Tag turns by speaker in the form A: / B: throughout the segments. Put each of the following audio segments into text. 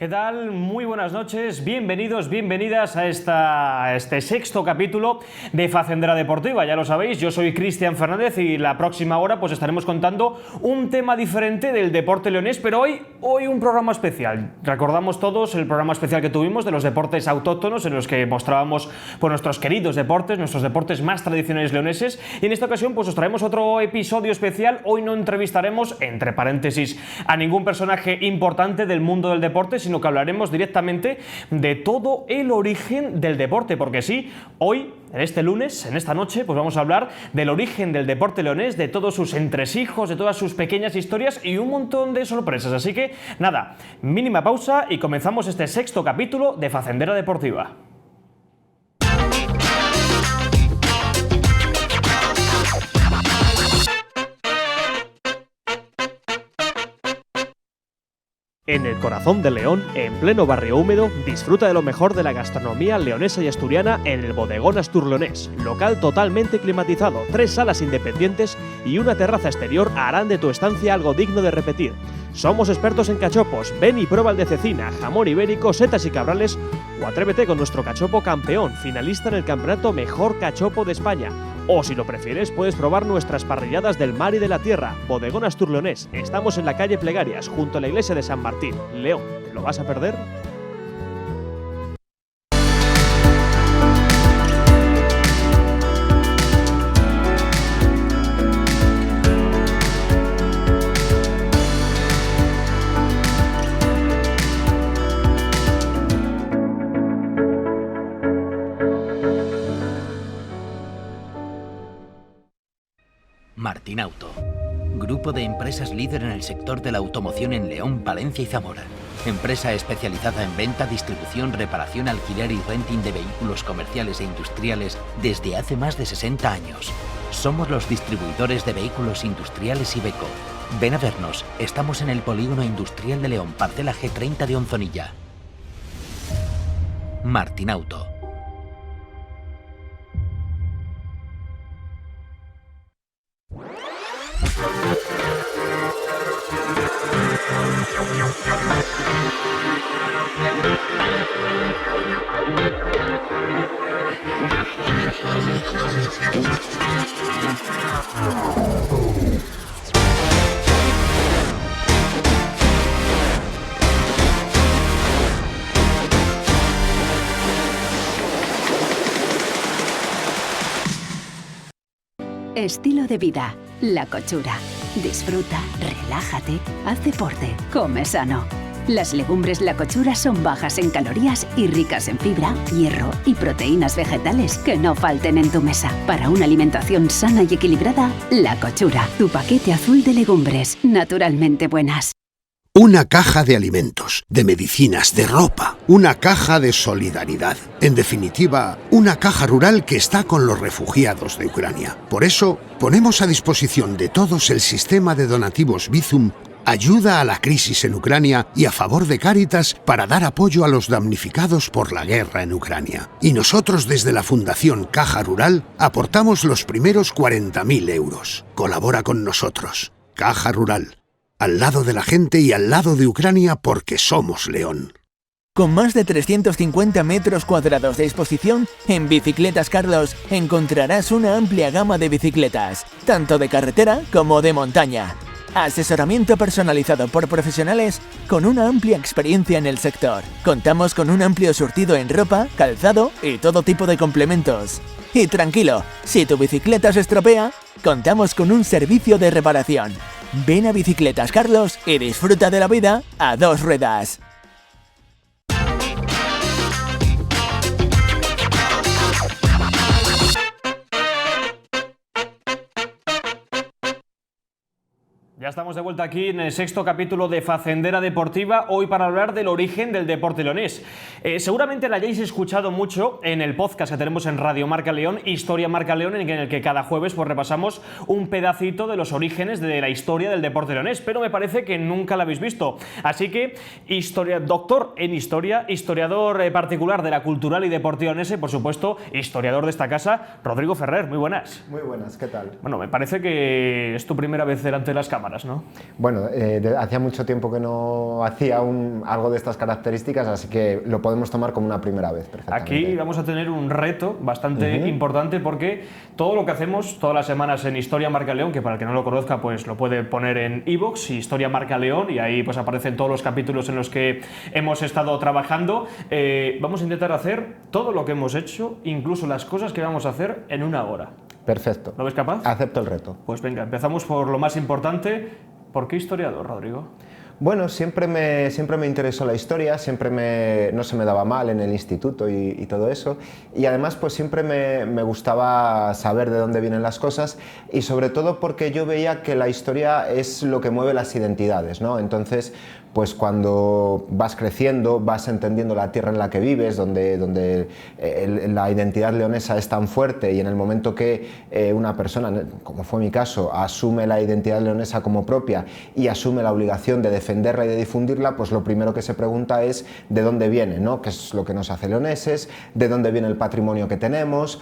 A: ¿Qué tal? Muy buenas noches, bienvenidos, bienvenidas a este sexto capítulo de Facendera Deportiva. Ya lo sabéis, yo soy Cristian Fernández y la próxima hora pues estaremos contando un tema diferente del deporte leonés, pero hoy un programa especial. Recordamos todos el programa especial que tuvimos de los deportes autóctonos en los que mostrábamos pues, nuestros queridos deportes, nuestros deportes más tradicionales leoneses, y en esta ocasión pues os traemos otro episodio especial. Hoy no entrevistaremos, entre paréntesis, a ningún personaje importante del mundo del deporte, sino que hablaremos directamente de todo el origen del deporte, porque sí, hoy, en este lunes, en esta noche, pues vamos a hablar del origen del deporte leonés, de todos sus entresijos, de todas sus pequeñas historias y un montón de sorpresas. Así que, nada, mínima pausa y comenzamos este sexto capítulo de Facendera Deportiva. En el corazón de León, en pleno barrio húmedo, disfruta de lo mejor de la gastronomía leonesa y asturiana en el Bodegón Asturleonés, local totalmente climatizado, 3 salas independientes y una terraza exterior harán de tu estancia algo digno de repetir. Somos expertos en cachopos, ven y prueba el de cecina, jamón ibérico, setas y cabrales o atrévete con nuestro cachopo campeón, finalista en el campeonato Mejor Cachopo de España. O si lo prefieres, puedes probar nuestras parrilladas del mar y de la tierra. Bodegón Asturleonés. Estamos en la calle Plegarias, junto a la iglesia de San Martín. León, ¿te lo vas a perder?
B: Martinauto, grupo de empresas líder en el sector de la automoción en León, Palencia y Zamora. Empresa especializada en venta, distribución, reparación, alquiler y renting de vehículos comerciales e industriales desde hace más de 60 años. Somos los distribuidores de vehículos industriales Iveco. Ven a vernos, estamos en el Polígono Industrial de León, parcela G30 de Onzonilla. Martinauto.
C: Estilo de vida, La Cochura. Disfruta, relájate, haz deporte, come sano. Las legumbres La Cochura son bajas en calorías y ricas en fibra, hierro y proteínas vegetales que no falten en tu mesa. Para una alimentación sana y equilibrada, La Cochura, tu paquete azul de legumbres, naturalmente buenas.
D: Una caja de alimentos, de medicinas, de ropa, una caja de solidaridad. En definitiva, una caja rural que está con los refugiados de Ucrania. Por eso, ponemos a disposición de todos el sistema de donativos Bizum, ayuda a la crisis en Ucrania y a favor de Cáritas para dar apoyo a los damnificados por la guerra en Ucrania. Y nosotros desde la Fundación Caja Rural aportamos los primeros 40.000 euros. Colabora con nosotros. Caja Rural. Al lado de la gente y al lado de Ucrania porque somos León.
E: Con más de 350 metros cuadrados de exposición, en Bicicletas Carlos encontrarás una amplia gama de bicicletas, tanto de carretera como de montaña. Asesoramiento personalizado por profesionales con una amplia experiencia en el sector. Contamos con un amplio surtido en ropa, calzado y todo tipo de complementos. Y tranquilo, si tu bicicleta se estropea, contamos con un servicio de reparación. Ven a Bicicletas Carlos y disfruta de la vida a 2 ruedas.
A: Ya estamos de vuelta aquí en el sexto capítulo de Facendera Deportiva, hoy para hablar del origen del deporte leonés. Seguramente la hayáis escuchado mucho en el podcast que tenemos en Radio Marca León, Historia Marca León, en el que cada jueves pues repasamos un pedacito de los orígenes de la historia del deporte leonés, pero me parece que nunca la habéis visto. Así que, doctor en historia, historiador particular de la cultural y deportiva leonesa, y por supuesto, historiador de esta casa, Rodrigo Ferrer, muy buenas.
F: Muy buenas, ¿qué tal?
A: Bueno, me parece que es tu primera vez delante de las cámaras. características, ¿no?
F: Bueno, hacía mucho tiempo que no hacía algo de estas características, así que lo podemos tomar como una primera vez perfectamente.
A: Aquí vamos a tener un reto bastante importante porque todo lo que hacemos todas las semanas en Historia Marca León, que para el que no lo conozca pues lo puede poner en iVoox, Historia Marca León, y ahí pues aparecen todos los capítulos en los que hemos estado trabajando. Vamos a intentar hacer todo lo que hemos hecho, incluso las cosas que vamos a hacer en una hora.
F: Perfecto.
A: ¿Lo ves capaz?
F: Acepto el reto.
A: Pues venga, empezamos por lo más importante. ¿Por qué historiador, Rodrigo?
F: Bueno, siempre me interesó la historia, no se me daba mal en el instituto y todo eso, y además pues siempre me gustaba saber de dónde vienen las cosas, y sobre todo porque yo veía que la historia es lo que mueve las identidades, ¿no? Entonces, pues cuando vas creciendo, vas entendiendo la tierra en la que vives, donde la identidad leonesa es tan fuerte, y en el momento que una persona, como fue mi caso, asume la identidad leonesa como propia y asume la obligación de defenderla y de difundirla, pues lo primero que se pregunta es de dónde viene, ¿no? ¿Qué es lo que nos hace leoneses? ¿De dónde viene el patrimonio que tenemos?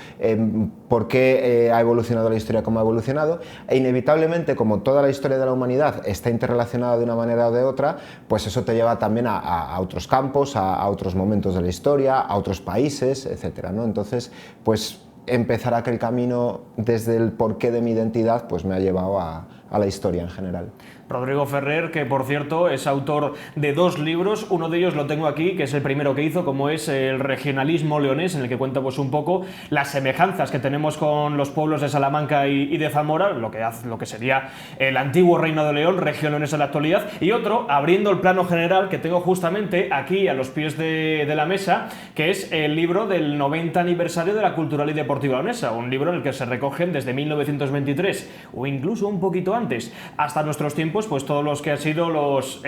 F: ¿Por qué ha evolucionado la historia como ha evolucionado? E inevitablemente, como toda la historia de la humanidad está interrelacionada de una manera o de otra, pues eso te lleva también a otros campos, a otros momentos de la historia, a otros países, etcétera, ¿no? Entonces, pues empezar aquel camino desde el porqué de mi identidad, pues me ha llevado a la historia en general.
A: Rodrigo Ferrer, que por cierto es autor de 2 libros, uno de ellos lo tengo aquí, que es el primero que hizo, como es el regionalismo leonés, en el que cuenta pues un poco las semejanzas que tenemos con los pueblos de Salamanca y de Zamora, lo que sería el antiguo Reino de León, región leonesa en la actualidad, y otro, abriendo el plano general, que tengo justamente aquí a los pies de la mesa, que es el libro del 90 aniversario de la Cultural y Deportiva Leonesa, un libro en el que se recogen desde 1923, o incluso un poquito antes, hasta nuestros tiempos, pues todos los que han sido los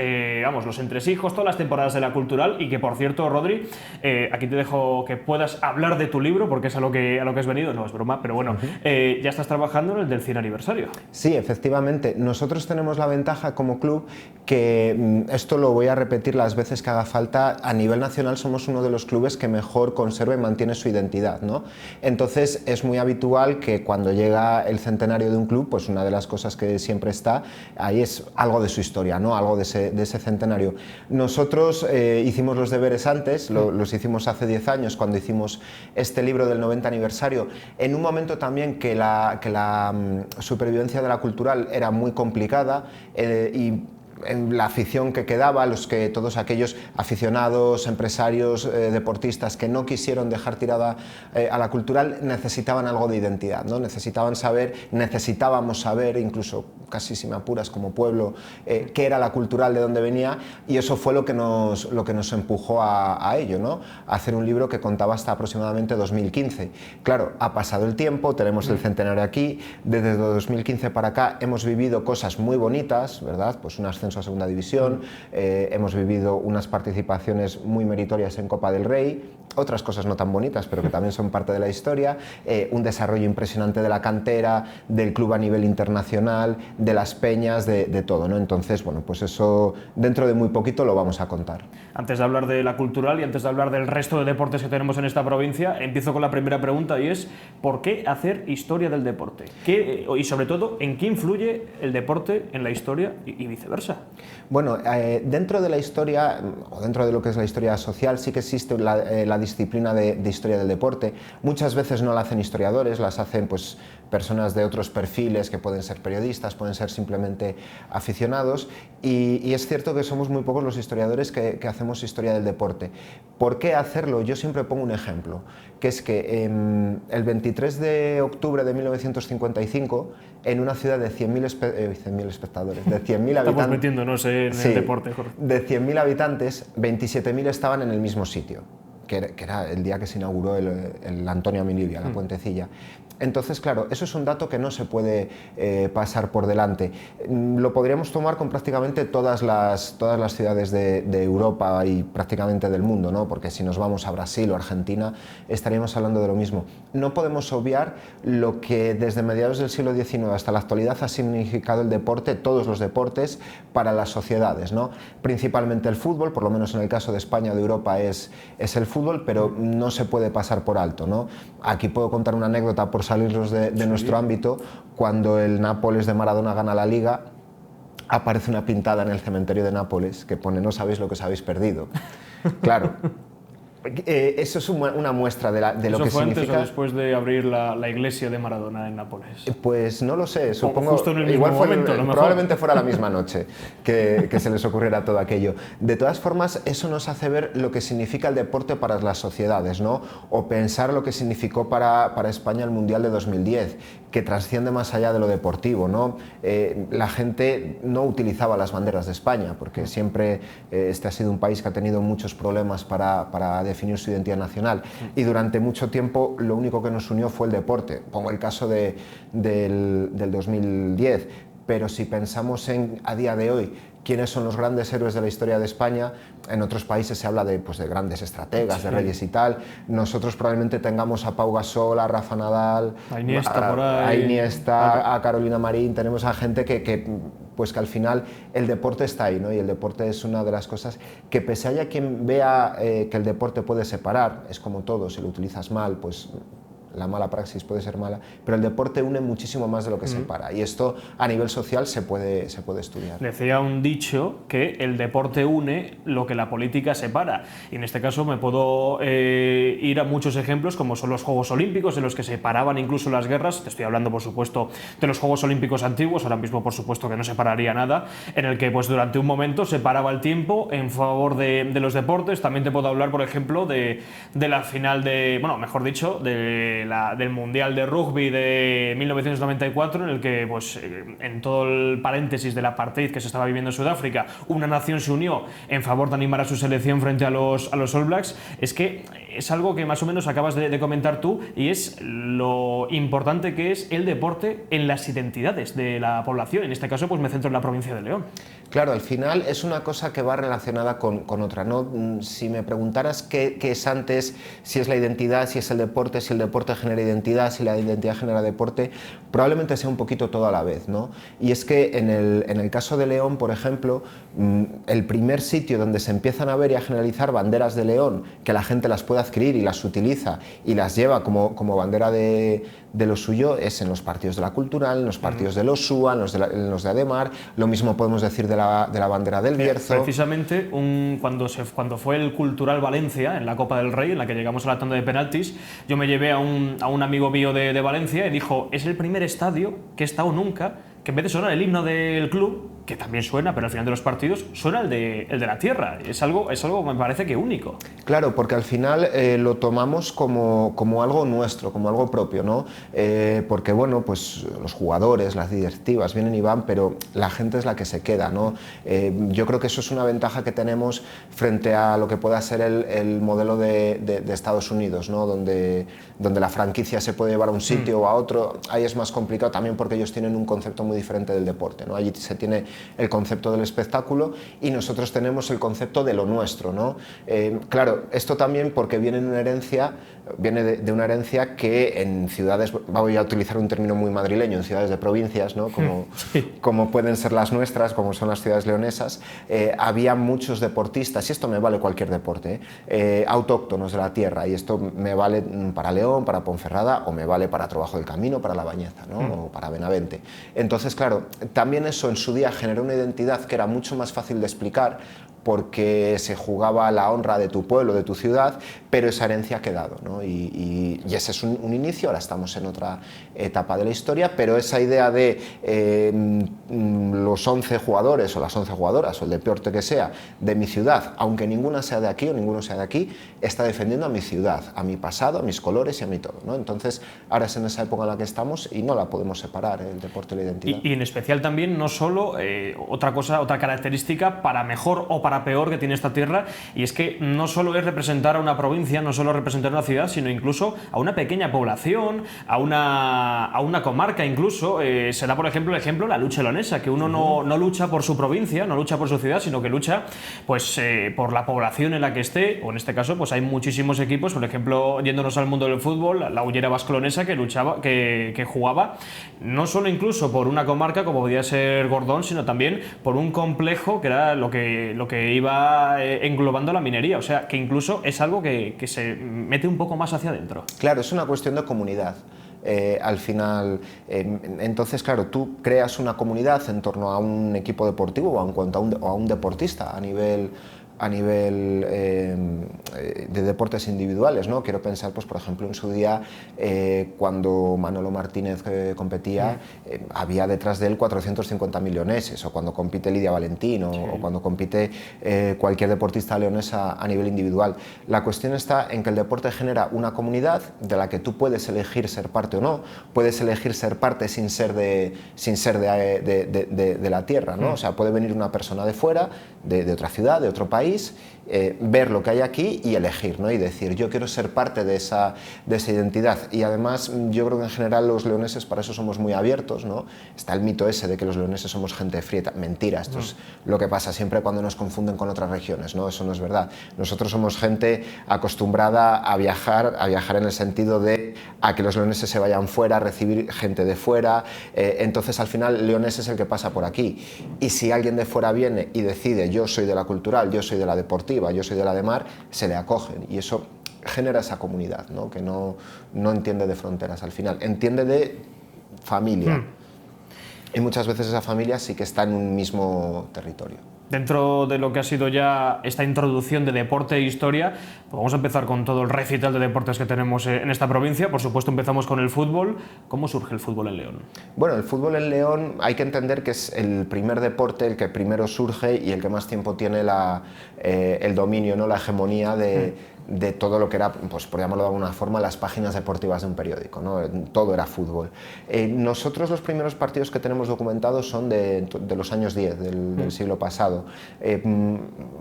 A: entresijos, todas las temporadas de la Cultural, y que por cierto, Rodri, aquí te dejo que puedas hablar de tu libro, porque es a lo que has venido, no es broma, pero bueno, ya estás trabajando en el del 100 aniversario.
F: Sí, efectivamente, nosotros tenemos la ventaja como club que, esto lo voy a repetir las veces que haga falta, a nivel nacional somos uno de los clubes que mejor conserva y mantiene su identidad, ¿no? Entonces es muy habitual que cuando llega el centenario de un club, pues una de las cosas que siempre está ahí es algo de su historia, ¿no? Algo de ese centenario. Nosotros hicimos los deberes antes, los hicimos hace 10 años cuando hicimos este libro del 90 aniversario, en un momento también que la supervivencia de la Cultural era muy complicada y en la afición que quedaba, todos aquellos aficionados, empresarios, deportistas que no quisieron dejar tirada a la Cultural necesitaban algo de identidad, ¿no? Necesitábamos saber, incluso casi si me apuras como pueblo, qué era la Cultural, de dónde venía, y eso fue lo que nos empujó a ello, ¿no? A hacer un libro que contaba hasta aproximadamente 2015. Claro, ha pasado el tiempo, tenemos el centenario aquí, desde 2015 para acá hemos vivido cosas muy bonitas, ¿verdad? Pues un ascenso a segunda división, hemos vivido unas participaciones muy meritorias en Copa del Rey, otras cosas no tan bonitas, pero que también son parte de la historia, un desarrollo impresionante de la cantera, del club a nivel internacional, de las peñas, de todo, ¿no? Entonces, bueno, pues eso dentro de muy poquito lo vamos a contar.
A: Antes de hablar de la Cultural y antes de hablar del resto de deportes que tenemos en esta provincia, empiezo con la primera pregunta, y es ¿por qué hacer historia del deporte? Y sobre todo, ¿en qué influye el deporte en la historia y viceversa?
F: Bueno, dentro de la historia, o dentro de lo que es la historia social, sí que existe la disciplina de historia del deporte. Muchas veces no la hacen historiadores, las hacen pues personas de otros perfiles, que pueden ser periodistas, pueden ser simplemente aficionados, y es cierto que somos muy pocos los historiadores que hacemos historia del deporte. ¿Por qué hacerlo? Yo siempre pongo un ejemplo, que es que el 23 de octubre de 1955, en una ciudad de 100.000 espectadores, de 100.000 habitantes...
A: Estamos metiéndonos en el deporte, Jorge.
F: De 100.000 habitantes, 27.000 estaban en el mismo sitio, que era el día que se inauguró el Antonio Minibia, la Puentecilla. Entonces, claro, eso es un dato que no se puede pasar por delante. Lo podríamos tomar con prácticamente todas las ciudades de Europa y prácticamente del mundo, ¿no? Porque si nos vamos a Brasil o Argentina estaríamos hablando de lo mismo. No podemos obviar lo que desde mediados del siglo XIX hasta la actualidad ha significado el deporte, todos los deportes, para las sociedades, ¿no? Principalmente el fútbol, por lo menos en el caso de España o de Europa es el fútbol, pero no se puede pasar por alto, ¿no? Aquí puedo contar una anécdota por salirnos de nuestro ámbito. Cuando el Nápoles de Maradona gana la Liga, aparece una pintada en el cementerio de Nápoles que pone "no sabéis lo que os habéis perdido". Claro. Eso es una muestra de lo que
A: ¿Eso fue
F: significa.
A: antes o después de abrir la iglesia de Maradona en Nápoles?
F: Pues no lo sé, supongo.
A: Justo en el mismo
F: igual fue
A: momento, a lo mejor.
F: Probablemente fuera la misma noche que se les ocurriera todo aquello. De todas formas, eso nos hace ver lo que significa el deporte para las sociedades, ¿no? O pensar lo que significó para España el Mundial de 2010, que trasciende más allá de lo deportivo, ¿no? La gente no utilizaba las banderas de España, porque siempre este ha sido un país que ha tenido muchos problemas para definir su identidad nacional, y durante mucho tiempo lo único que nos unió fue el deporte. Pongo el caso del 2010, pero si pensamos a día de hoy quiénes son los grandes héroes de la historia de España, en otros países se habla de grandes estrategas,
A: sí,
F: de reyes y tal. Nosotros probablemente tengamos a Pau Gasol, a Rafa Nadal,
A: a Iniesta, por ahí.
F: A Iniesta, a Carolina Marín. Tenemos a gente que al final el deporte está ahí, ¿no? Y el deporte es una de las cosas que, pese a haya quien vea que el deporte puede separar, es como todo, si lo utilizas mal, pues la mala praxis puede ser mala, pero el deporte une muchísimo más de lo que separa, y esto a nivel social se puede estudiar.
A: Decía un dicho que el deporte une lo que la política separa, y en este caso me puedo ir a muchos ejemplos, como son los Juegos Olímpicos, en los que separaban incluso las guerras. Te estoy hablando, por supuesto, de los Juegos Olímpicos antiguos. Ahora mismo, por supuesto, que no separaría nada, en el que pues durante un momento se paraba el tiempo en favor de los deportes. También te puedo hablar, por ejemplo, de la final del Mundial de Rugby de 1994, en el que, pues, en todo el paréntesis del apartheid que se estaba viviendo en Sudáfrica, una nación se unió en favor de animar a su selección frente a los All Blacks. Es que es algo que más o menos acabas de comentar tú, y es lo importante que es el deporte en las identidades de la población. En este caso, pues me centro en la provincia de León.
F: Claro, al final es una cosa que va relacionada con otra, ¿no? Si me preguntaras qué es antes, si es la identidad, si es el deporte, si el deporte genera identidad, si la identidad genera deporte, probablemente sea un poquito todo a la vez, ¿no? Y es que en el caso de León, por ejemplo, el primer sitio donde se empiezan a ver y a generalizar banderas de León, que la gente las puede adquirir y las utiliza y las lleva como bandera de lo suyo, es en los partidos de la Cultural, en los partidos de los SUA, en los de Ademar. Lo mismo podemos decir de la bandera del Bierzo.
A: Precisamente cuando fue el Cultural Valencia en la Copa del Rey, en la que llegamos a la tanda de penaltis, yo me llevé a un amigo mío de Valencia y dijo: es el primer estadio que he estado nunca que en vez de sonar el himno del club, que también suena, pero al final de los partidos suena el de la tierra. Es algo me parece que único.
F: Claro, porque al final lo tomamos como algo nuestro, como algo propio, ¿no? Porque bueno, pues los jugadores, las directivas vienen y van, pero la gente es la que se queda, ¿no? Yo creo que eso es una ventaja que tenemos frente a lo que pueda ser el modelo de Estados Unidos, ¿no? Donde la franquicia se puede llevar a un sitio o a otro. Ahí es más complicado también porque ellos tienen un concepto muy diferente del deporte, ¿no? Allí se tiene el concepto del espectáculo y nosotros tenemos el concepto de lo nuestro, ¿no? Claro, esto también porque viene de una herencia que en ciudades, voy a utilizar un término muy madrileño, en ciudades de provincias, ¿no? Como pueden ser las nuestras, como son las ciudades leonesas, había muchos deportistas, y esto me vale cualquier deporte, autóctonos de la tierra, y esto me vale para León, para Ponferrada, o me vale para Trabajo del Camino, para La Bañeza, ¿no? O para Benavente. Entonces, claro, también eso en su día generó una identidad que era mucho más fácil de explicar, porque se jugaba la honra de tu pueblo, de tu ciudad, pero esa herencia ha quedado, ¿no? Y ese es un inicio. Ahora estamos en otra etapa de la historia, pero esa idea de los 11 jugadores o las 11 jugadoras o el deporte que sea de mi ciudad, aunque ninguna sea de aquí o ninguno sea de aquí, está defendiendo a mi ciudad, a mi pasado, a mis colores y a mi todo, ¿no? Entonces ahora es en esa época en la que estamos y no la podemos separar, el deporte y la identidad.
A: Y en especial también, no solo otra característica para mejor o para peor que tiene esta tierra, y es que no solo es representar a una provincia, no solo representar a una ciudad, sino incluso a una pequeña población, a una comarca incluso. Se da, por ejemplo, el ejemplo la lucha leonesa, que uno no lucha por su provincia, no lucha por su ciudad, sino que lucha pues por la población en la que esté, o en este caso pues hay muchísimos equipos, por ejemplo, yéndonos al mundo del fútbol, la Ullera Vasco-Leonesa, que jugaba no solo incluso por una comarca como podía ser Gordón, sino también por un complejo que era lo que iba englobando la minería. O sea, que incluso es algo que se mete un poco más hacia adentro.
F: Claro, es una cuestión de comunidad. al final. Entonces, claro, tú creas una comunidad en torno a un equipo deportivo o en cuanto a un deportista a nivel de deportes individuales, ¿no? Quiero pensar, pues, por ejemplo, en su día, cuando Manolo Martínez competía, había detrás de él 450.000 leoneses, o cuando compite Lidia Valentín, o cuando compite cualquier deportista leonesa a nivel individual. La cuestión está en que el deporte genera una comunidad de la que tú puedes elegir ser parte o no, puedes elegir ser parte sin ser de la tierra, ¿no? O sea, puede venir una persona de fuera, de otra ciudad, de otro país, ver lo que hay aquí y elegir, ¿no? Y decir, yo quiero ser parte de esa identidad. Y además, yo creo que en general los leoneses para eso somos muy abiertos, ¿no? Está el mito ese de que los leoneses somos gente fría. Mentira, esto es lo que pasa siempre cuando nos confunden con otras regiones, ¿no? Eso no es verdad. Nosotros somos gente acostumbrada a viajar en el sentido de a que los leoneses se vayan fuera, a recibir gente de fuera. Entonces, al final, Leones es el que pasa por aquí. Y si alguien de fuera viene y decide, yo soy de la cultural, yo soy de la deportiva, yo soy de la de mar, se le acogen, y eso genera esa comunidad, ¿no? Que no entiende de fronteras al final, entiende de familia. Y muchas veces esa familia sí que está en un mismo territorio.
A: Dentro de lo que ha sido ya esta introducción de deporte e historia, pues vamos a empezar con todo el recital de deportes que tenemos en esta provincia. Por supuesto, empezamos con el fútbol. ¿Cómo surge el fútbol en León? Bueno,
F: el fútbol en León hay que entender que es el primer deporte, el que primero surge y el que más tiempo tiene el dominio, ¿no? La hegemonía de todo lo que era, pues, por llamarlo de alguna forma, las páginas deportivas de un periódico, ¿no? Todo era fútbol. Nosotros los primeros partidos que tenemos documentados son de los años 10 del siglo pasado,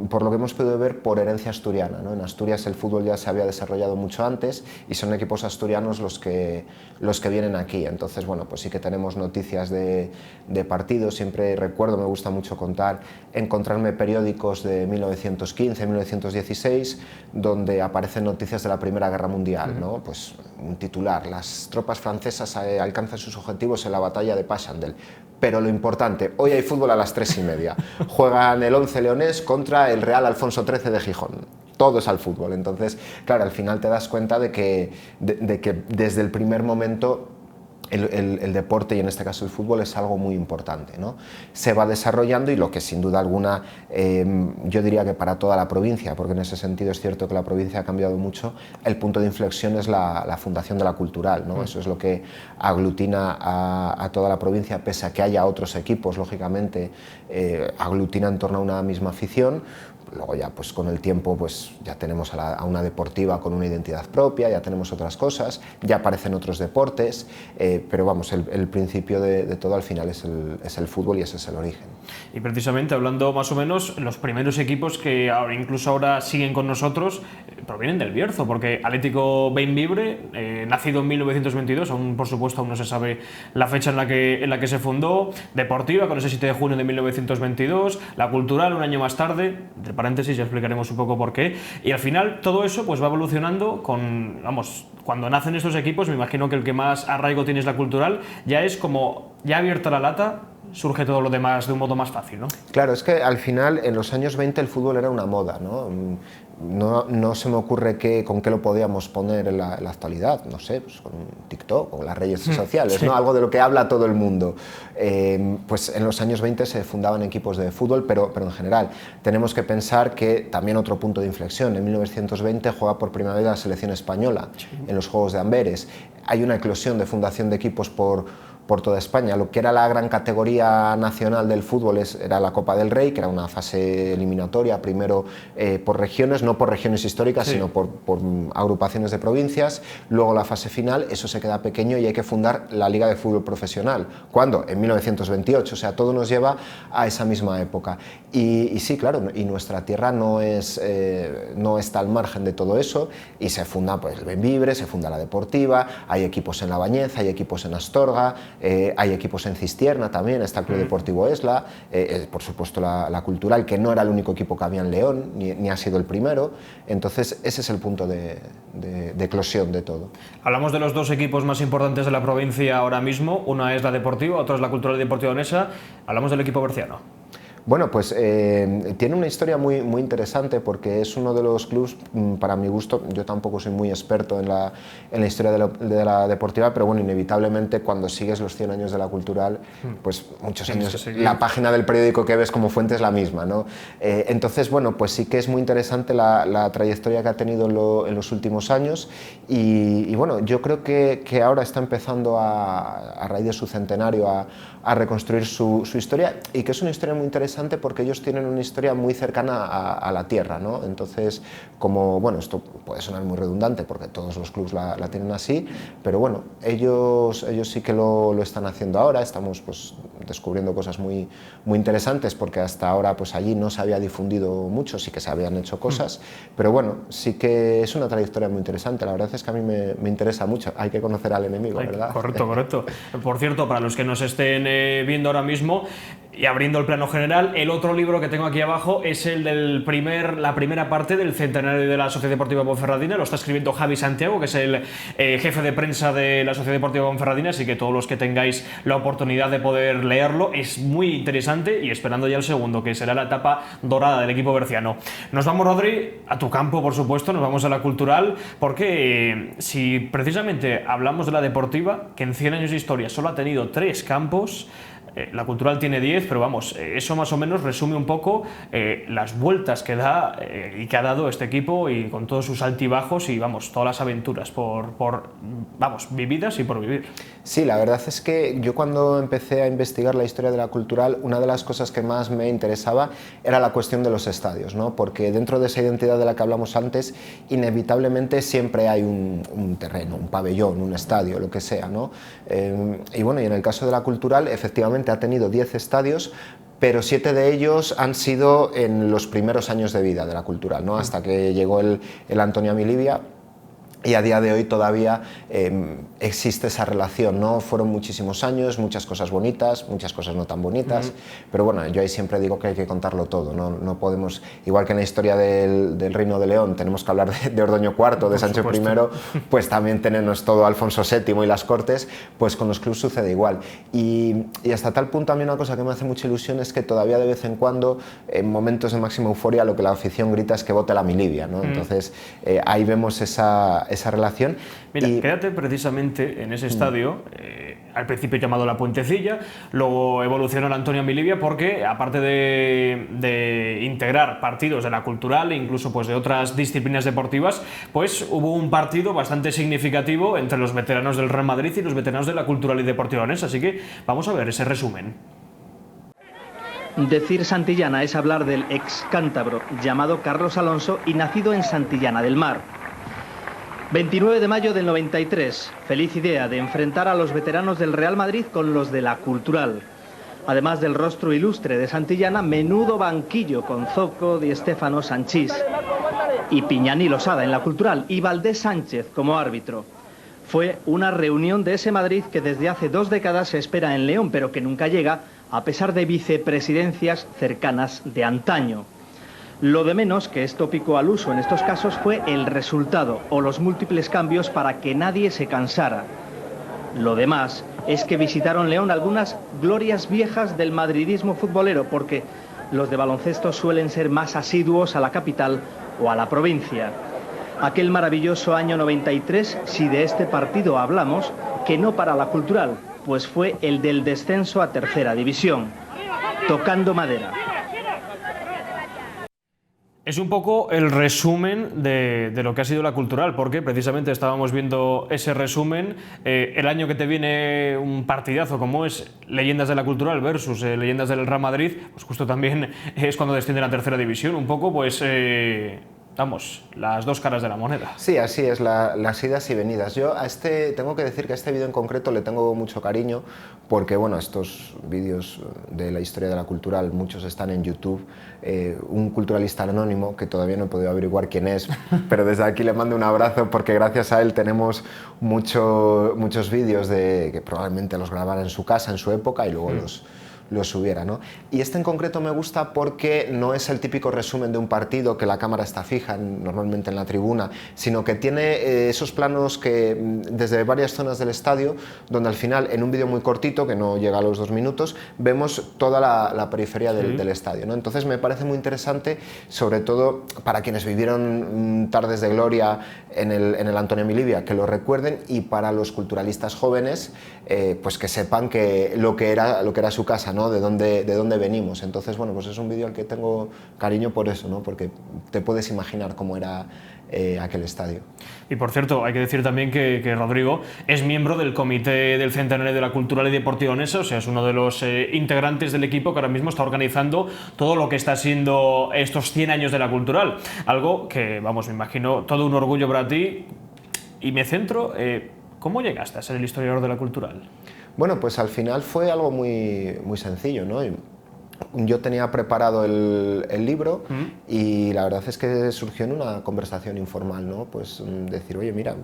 F: por lo que hemos podido ver por herencia asturiana, ¿no? En Asturias el fútbol ya se había desarrollado mucho antes y son equipos asturianos los que vienen aquí. Entonces, bueno, pues sí que tenemos noticias de partidos. Siempre recuerdo, me gusta mucho encontrarme periódicos de 1915, 1916, donde aparecen noticias de la Primera Guerra Mundial, ¿no? Pues un titular: las tropas francesas alcanzan sus objetivos en la batalla de Passchendaele. Pero lo importante, hoy hay fútbol a las 3:30. Juegan el 11 leonés contra el Real Alfonso XIII de Gijón. Todo es al fútbol. Entonces, claro, al final te das cuenta de que desde el primer momento el deporte, y en este caso el fútbol, es algo muy importante, ¿no? Se va desarrollando, y lo que sin duda alguna, yo diría que para toda la provincia, porque en ese sentido es cierto que la provincia ha cambiado mucho, el punto de inflexión es la fundación de la Cultural, ¿no? Eso es lo que aglutina a toda la provincia, pese a que haya otros equipos, lógicamente, aglutina en torno a una misma afición. Luego ya, pues con el tiempo, pues ya tenemos a una deportiva con una identidad propia, ya tenemos otras cosas, ya aparecen otros deportes, pero vamos, el principio de todo al final es el fútbol, y ese es el origen.
A: Y precisamente, hablando más o menos, los primeros equipos que incluso ahora siguen con nosotros provienen del Bierzo, porque Atlético Beinvibre, nacido en 1922, aún por supuesto aún no se sabe la fecha en la que se fundó, Deportiva con ese 7 de junio de 1922, la Cultural un año más tarde, entre paréntesis ya explicaremos un poco por qué, y al final todo eso pues va evolucionando cuando nacen estos equipos. Me imagino que el que más arraigo tiene es la Cultural, ya es como, ya abierta la lata, surge todo lo demás de un modo más fácil, ¿no?
F: Claro, es que al final, en los años 20, el fútbol era una moda, ¿no? No se me ocurre con qué lo podíamos poner en la actualidad, no sé, pues con TikTok, con las redes sociales, sí, ¿no? Algo de lo que habla todo el mundo. Pues en los años 20 se fundaban equipos de fútbol, pero en general tenemos que pensar que también otro punto de inflexión, en 1920 juega por primera vez la selección española, sí, en los Juegos de Amberes. Hay una eclosión de fundación de equipos por toda España. Lo que era la gran categoría nacional del fútbol era la Copa del Rey, que era una fase eliminatoria, primero por regiones, no por regiones históricas, sí, sino por agrupaciones de provincias. Luego la fase final, eso se queda pequeño y hay que fundar la Liga de Fútbol Profesional. ¿Cuándo? En 1928, o sea, todo nos lleva a esa misma época. Y sí, claro, y nuestra tierra no está al margen de todo eso, y se funda, pues, el Beinvibre, se funda la Deportiva, hay equipos en La Bañeza, hay equipos en Astorga, hay equipos en Cistierna también, está el Club Deportivo Esla, por supuesto la Cultural, que no era el único equipo que había en León, ni ha sido el primero. Entonces ese es el punto de eclosión de todo.
A: Hablamos de los dos equipos más importantes de la provincia ahora mismo, una es la Deportiva, otra es la Cultural y Deportiva Onesa. Hablamos del equipo berciano.
F: Bueno, pues tiene una historia muy interesante porque es uno de los clubes, para mi gusto, yo tampoco soy muy experto en la historia de la deportiva, pero bueno, inevitablemente cuando sigues los 100 años de la Cultural, pues muchos años, la página del periódico que ves como fuente es la misma, ¿no? Entonces, bueno, pues sí que es muy interesante la trayectoria que ha tenido en los últimos años y bueno, yo creo que ahora está empezando a raíz de su centenario a reconstruir su historia y que es una historia muy interesante porque ellos tienen una historia muy cercana a la tierra, ¿no? Entonces, como, bueno, esto puede sonar muy redundante porque todos los clubes la tienen así, pero bueno, ellos sí que lo están haciendo ahora, estamos pues descubriendo cosas muy interesantes porque hasta ahora pues allí no se había difundido mucho, sí que se habían hecho cosas, pero bueno, sí que es una trayectoria muy interesante, la verdad es que a mí me interesa mucho, hay que conocer al enemigo, ¿verdad?
A: Correcto. Por cierto, para los que nos estén viendo ahora mismo y abriendo el plano general, el otro libro que tengo aquí abajo es el la primera parte del centenario de la Sociedad Deportiva Ponferradina, lo está escribiendo Javi Santiago, que es el jefe de prensa de la Sociedad Deportiva Ponferradina, así que todos los que tengáis la oportunidad de poder leerlo, es muy interesante y esperando ya el segundo, que será la etapa dorada del equipo berciano. Nos vamos, Rodri, a tu campo, por supuesto, nos vamos a la Cultural, porque si precisamente hablamos de la deportiva, que en 100 años de historia solo ha tenido 3 campos, la Cultural tiene 10, pero vamos, eso más o menos resume un poco las vueltas que da y que ha dado este equipo y con todos sus altibajos y vamos, todas las aventuras vamos, vividas y por vivir.
F: Sí, la verdad es que yo cuando empecé a investigar la historia de la Cultural, una de las cosas que más me interesaba era la cuestión de los estadios, ¿no? Porque dentro de esa identidad de la que hablamos antes, inevitablemente siempre hay un terreno, un pabellón, un estadio, lo que sea, ¿no? Y bueno, y en el caso de la Cultural, efectivamente ha tenido 10 estadios, pero 7 de ellos han sido en los primeros años de vida de la Cultural, ¿no? Hasta que llegó el Antonio Amilibia. Y a día de hoy todavía existe esa relación, ¿no? Fueron muchísimos años, muchas cosas bonitas, muchas cosas no tan bonitas, pero bueno, yo ahí siempre digo que hay que contarlo todo, no podemos, igual que en la historia del Reino de León tenemos que hablar de Ordoño IV, de Sancho I, pues también tenemos todo Alfonso VII y las Cortes, pues con los clubes sucede igual. Y hasta tal punto a mí una cosa que me hace mucha ilusión es que todavía de vez en cuando, en momentos de máxima euforia, lo que la afición grita es que vote la Milibia, ¿no? Entonces ahí vemos esa relación.
A: Mira, quédate precisamente en ese estadio, al principio llamado La Puentecilla, luego evolucionó el Antonio Amilibia porque aparte de integrar partidos de la Cultural e incluso pues de otras disciplinas deportivas, pues hubo un partido bastante significativo entre los veteranos del Real Madrid y los veteranos de la Cultural y Deportiva Leonesa, así que vamos a ver ese resumen.
G: Decir Santillana es hablar del ex cántabro llamado Carlos Alonso y nacido en Santillana del Mar. 29 de mayo del 93, feliz idea de enfrentar a los veteranos del Real Madrid con los de la Cultural. Además del rostro ilustre de Santillana, menudo banquillo con Zoco, Di Stéfano, Sanchís y Piñani Losada en la Cultural y Valdés Sánchez como árbitro. Fue una reunión de ese Madrid que desde hace 2 décadas se espera en León, pero que nunca llega a pesar de vicepresidencias cercanas de antaño. Lo de menos, que es tópico al uso en estos casos, fue el resultado o los múltiples cambios para que nadie se cansara. Lo demás es que visitaron León algunas glorias viejas del madridismo futbolero, porque los de baloncesto suelen ser más asiduos a la capital o a la provincia. Aquel maravilloso año 93, si de este partido hablamos, que no para la Cultural, pues fue el del descenso a tercera división. Tocando madera.
A: Es un poco el resumen de lo que ha sido la Cultural, porque precisamente estábamos viendo ese resumen. El año que te viene un partidazo como es Leyendas de la Cultural versus Leyendas del Real Madrid, pues justo también es cuando desciende la tercera división, un poco pues... vamos, las dos caras de la moneda.
F: Sí, así es, las idas y venidas. Yo tengo que decir que a este vídeo en concreto le tengo mucho cariño porque, bueno, estos vídeos de la historia de la Cultural, muchos están en YouTube. Un culturalista anónimo, que todavía no he podido averiguar quién es, pero desde aquí le mando un abrazo porque gracias a él tenemos muchos vídeos que probablemente los grabara en su casa, en su época, y luego lo subiera, ¿no? Y este en concreto me gusta porque no es el típico resumen de un partido que la cámara está fija normalmente en la tribuna, sino que tiene esos planos que desde varias zonas del estadio, donde al final en un vídeo muy cortito, que no llega a los 2 minutos, vemos toda la periferia del estadio, ¿no? Entonces me parece muy interesante, sobre todo para quienes vivieron tardes de gloria en el Antonio Milivia, que lo recuerden, y para los culturalistas jóvenes, pues que sepan que lo que era su casa, ¿no? De dónde venimos. Entonces, bueno, pues es un vídeo al que tengo cariño por eso, ¿no? Porque te puedes imaginar cómo era aquel estadio.
A: Y por cierto, hay que decir también que Rodrigo es miembro del Comité del Centenario de la Cultural y Deportiva Leonesa, o sea, es uno de los integrantes del equipo que ahora mismo está organizando todo lo que está siendo estos 100 años de la Cultural. Algo que, vamos, me imagino, todo un orgullo para ti. Y me centro, ¿cómo llegaste a ser el historiador de la Cultural?
F: Bueno, pues al final fue algo muy, muy sencillo, ¿no? Yo tenía preparado el libro y la verdad es que surgió en una conversación informal, ¿no? Pues decir, oye, mira,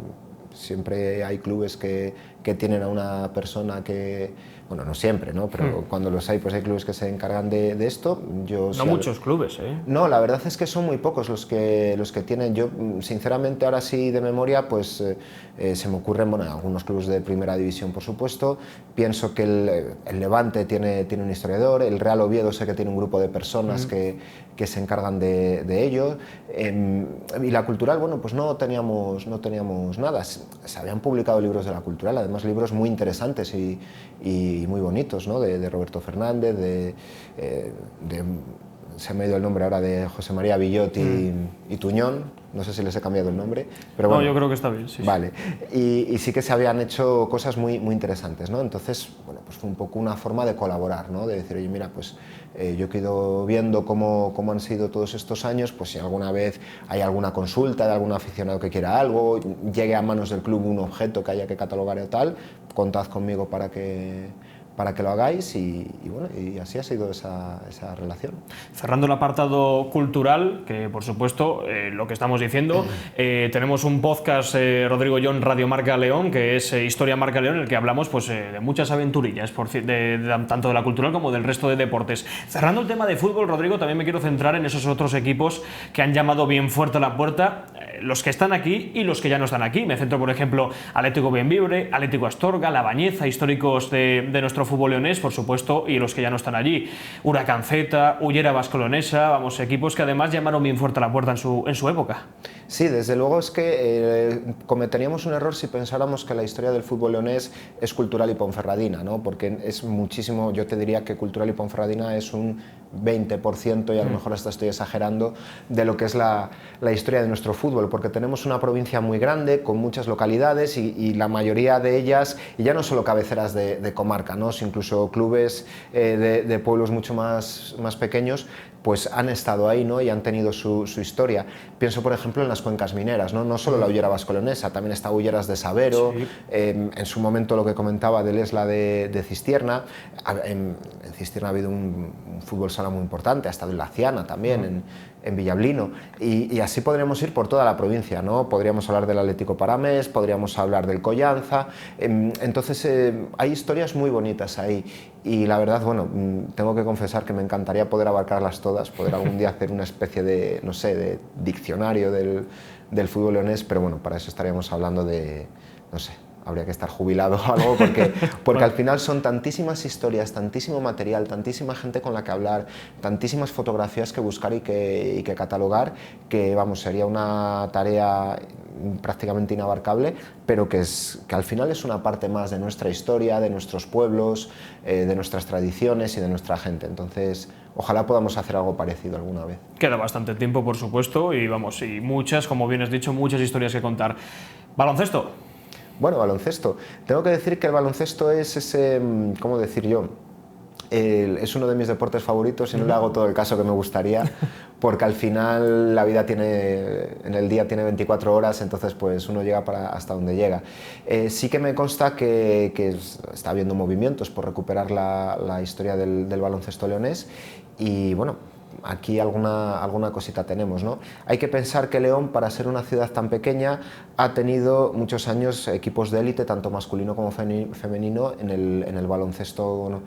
F: siempre hay clubes que tienen a una persona que, bueno, no siempre, ¿no? Pero cuando los hay, pues hay clubes que se encargan de esto.
A: No muchos clubes, ¿eh?
F: No, la verdad es que son muy pocos los que tienen. Yo, sinceramente, ahora sí de memoria, pues se me ocurren, bueno, algunos clubes de primera división, por supuesto. Pienso que el Levante tiene un historiador, el Real Oviedo sé que tiene un grupo de personas que se encargan de ello. Y la Cultural, bueno, pues no teníamos nada. Se habían publicado libros de la Cultural, además libros muy interesantes y muy bonitos, ¿no? De Roberto Fernández, se me ha ido el nombre ahora, de José María Villot y Tuñón. No sé si les he cambiado el nombre, pero bueno.
A: No, yo creo que está bien, sí.
F: Vale. Y sí que se habían hecho cosas muy, muy interesantes, ¿no? Entonces, bueno, pues fue un poco una forma de colaborar, ¿no? De decir, oye, mira, pues yo he ido viendo cómo han sido todos estos años, pues si alguna vez hay alguna consulta de algún aficionado que quiera algo, llegue a manos del club un objeto que haya que catalogar o tal, contad conmigo para que lo hagáis y bueno, y así ha sido esa relación.
A: Cerrando el apartado cultural, que por supuesto, lo que estamos diciendo, tenemos un podcast, Rodrigo John, Radio Marca León, que es Historia Marca León, en el que hablamos pues, de muchas aventurillas, tanto de la cultural como del resto de deportes. Cerrando el tema de fútbol, Rodrigo, también me quiero centrar en esos otros equipos que han llamado bien fuerte a la puerta, los que están aquí y los que ya no están aquí. Me centro, por ejemplo, Atlético Bembibre, Atlético Astorga, La Bañeza, históricos de nuestro fútbol leonés, por supuesto, y los que ya no están allí. Huracán Z, Ullera Vasco-Leonesa, vamos, equipos que además llamaron bien fuerte a la puerta en su época.
F: Sí, desde luego es que cometeríamos un error si pensáramos que la historia del fútbol leonés es cultural y ponferradina, ¿no? Porque es muchísimo, yo te diría que cultural y ponferradina es un 20%, y a lo mejor hasta estoy exagerando, de lo que es la historia de nuestro fútbol, porque tenemos una provincia muy grande, con muchas localidades y la mayoría de ellas, y ya no solo cabeceras de comarca, ¿no? Incluso clubes de pueblos mucho más pequeños, pues han estado ahí, ¿no? Y han tenido su historia. Pienso, por ejemplo, en las cuencas mineras, no solo la Ullera Vasco-Leonesa, también está Ulleras de Sabero, sí. En su momento lo que comentaba del Esla de Cistierna. En Cistierna ha habido un fútbol sala muy importante, ha estado en La Ciana también, en Villablino, y así podríamos ir por toda la provincia, ¿no? Podríamos hablar del Atlético Paramés, podríamos hablar del Collanza. Entonces hay historias muy bonitas ahí, y la verdad, bueno, tengo que confesar que me encantaría poder abarcarlas todas, poder algún día hacer una especie de, no sé, de diccionario del fútbol leonés, pero bueno, para eso estaríamos hablando de, no sé, habría que estar jubilado o algo, porque al final son tantísimas historias, tantísimo material, tantísima gente con la que hablar, tantísimas fotografías que buscar y que catalogar, que vamos, sería una tarea prácticamente inabarcable, pero que al final es una parte más de nuestra historia, de nuestros pueblos, de nuestras tradiciones y de nuestra gente. Entonces, ojalá podamos hacer algo parecido alguna vez.
A: Queda bastante tiempo, por supuesto, y vamos, y muchas, como bien has dicho, muchas historias que contar. ¿Baloncesto?
F: Bueno, baloncesto. Tengo que decir que el baloncesto es ese, ¿cómo decir yo? Es uno de mis deportes favoritos y no le hago todo el caso que me gustaría, porque al final la vida en el día tiene 24 horas, entonces pues uno llega hasta donde llega. Sí que me consta que está habiendo movimientos por recuperar la historia del baloncesto leonés, y bueno, aquí alguna cosita tenemos, ¿no? Hay que pensar que León, para ser una ciudad tan pequeña, ha tenido muchos años equipos de élite, tanto masculino como femenino, en el baloncesto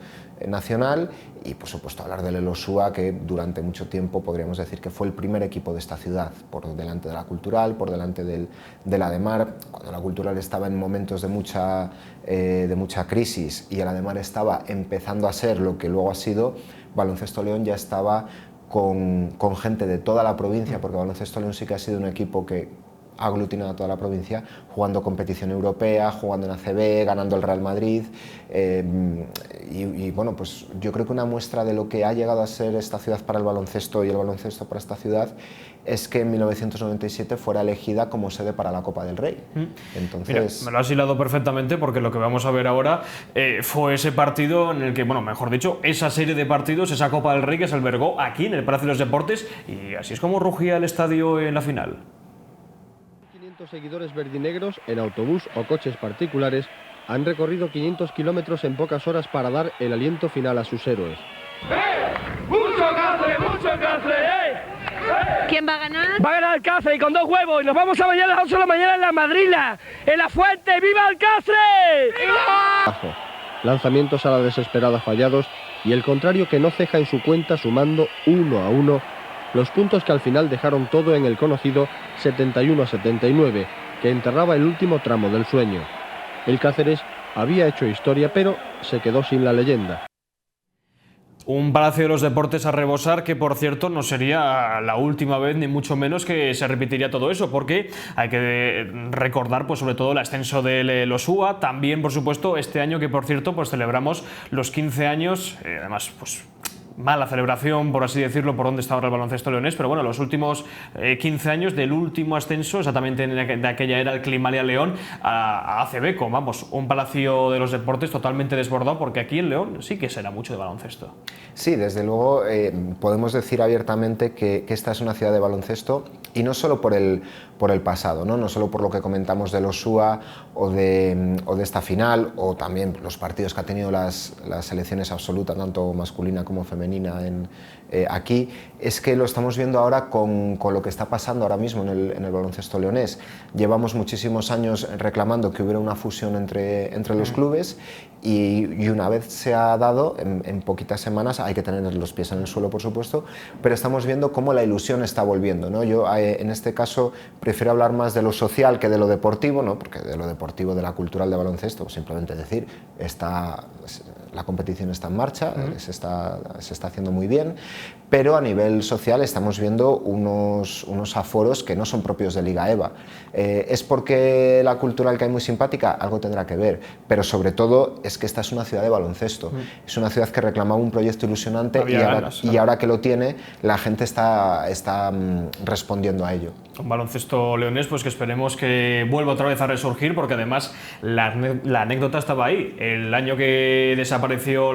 F: nacional, y por supuesto hablar del Elosúa, que durante mucho tiempo podríamos decir que fue el primer equipo de esta ciudad, por delante de la Cultural, por delante de la Ademar. Cuando la Cultural estaba en momentos de mucha crisis y el Ademar estaba empezando a ser lo que luego ha sido, Baloncesto León ya estaba con gente de toda la provincia, porque Baloncesto León sí que ha sido un equipo que ha aglutinado a toda la provincia, jugando competición europea, jugando en ACB, ganando el Real Madrid, y bueno, pues yo creo que una muestra de lo que ha llegado a ser esta ciudad para el baloncesto y el baloncesto para esta ciudad es que en 1997 fuera elegida como sede para la Copa del Rey. Entonces,
A: mira, me lo has hilado perfectamente, porque lo que vamos a ver ahora fue ese partido en el que, bueno, mejor dicho, esa serie de partidos, esa Copa del Rey que se albergó aquí en el Palacio de los Deportes, y así es como rugía el estadio en la final.
H: Seguidores verdinegros en autobús o coches particulares han recorrido 500 kilómetros en pocas horas para dar el aliento final a sus héroes.
I: ¡Mucho Cáceres!
J: ¿Quién va a ganar?
I: Va a ganar el Cáceres, y con 2 huevos, y nos vamos a bañar a las 11 de la mañana en la Madrila, en la Fuente. ¡Viva el Cáceres! ¡Viva!
H: Lanzamientos a la desesperada fallados, y el contrario que no ceja en su cuenta, sumando 1 a 1 los puntos que al final dejaron todo en el conocido 71-79, que enterraba el último tramo del sueño. El Cáceres había hecho historia, pero se quedó sin la leyenda.
A: Un Palacio de los Deportes a rebosar, que por cierto no sería la última vez, ni mucho menos, que se repetiría todo eso, porque hay que recordar pues sobre todo el ascenso del Elosúa, también por supuesto este año que por cierto pues celebramos los 15 años, además pues mala celebración, por así decirlo, por donde está ahora el baloncesto leonés, pero bueno, los últimos 15 años del último ascenso, exactamente de aquella era el Climalia León a ACB, con, vamos, un Palacio de los Deportes totalmente desbordado, porque aquí en León sí que será mucho de baloncesto.
F: Sí, desde luego podemos decir abiertamente que esta es una ciudad de baloncesto, y no solo por el pasado, no solo por lo que comentamos del Elosúa o de esta final, o también los partidos que ha tenido las selecciones absolutas, tanto masculina como femenina aquí, es que lo estamos viendo ahora con lo que está pasando ahora mismo en el baloncesto leonés. Llevamos muchísimos años reclamando que hubiera una fusión entre los clubes, y una vez se ha dado, en poquitas semanas, hay que tener los pies en el suelo por supuesto, pero estamos viendo cómo la ilusión está volviendo, ¿no? Yo en este caso prefiero hablar más de lo social que de lo deportivo, ¿no? Porque de lo deportivo, de la cultural de baloncesto, simplemente decir, la competición está en marcha, se está haciendo muy bien, pero a nivel social estamos viendo unos aforos que no son propios de Liga EVA. ¿Es porque la cultural cae muy simpática? Algo tendrá que ver, pero sobre todo es que esta es una ciudad de baloncesto, es una ciudad que reclamaba un proyecto ilusionante, y ahora que lo tiene, la gente está respondiendo a ello.
A: Un baloncesto leonés pues que esperemos que vuelva otra vez a resurgir, porque además la anécdota estaba ahí. El año que desapareció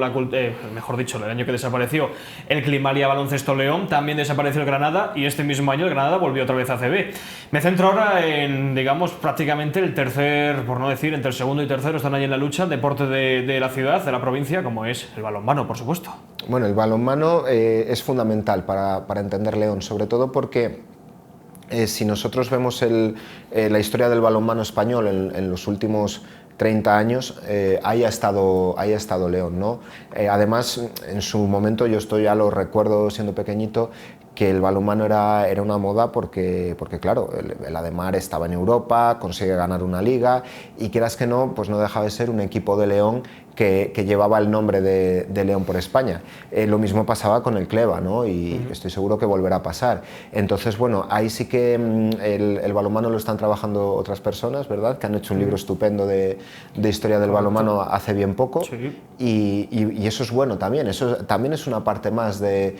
A: el Climalia Baloncesto León, también desapareció el Granada, y este mismo año el Granada volvió otra vez a ACB. Me centro ahora en, digamos, prácticamente el tercer, por no decir, entre el segundo y tercero están ahí en la lucha, deporte de la ciudad, de la provincia, como es el balonmano, por supuesto.
F: Bueno, el balonmano es fundamental para entender León, sobre todo porque si nosotros vemos la historia del balonmano español en los últimos 30 años, ahí ha estado León, ¿no? Además, en su momento, yo ya lo recuerdo siendo pequeñito, que el balonmano era una moda porque claro, el Ademar estaba en Europa, consigue ganar una liga, y quieras que no, pues no dejaba de ser un equipo de León que llevaba el nombre de León por España. Lo mismo pasaba con el Cleva, ¿no? Y estoy seguro que volverá a pasar. Entonces, bueno, ahí sí que el balonmano lo están trabajando otras personas, ¿verdad? Que han hecho un libro estupendo de historia del balonmano hace bien poco. Sí. Y eso es bueno también. Eso también es una parte más de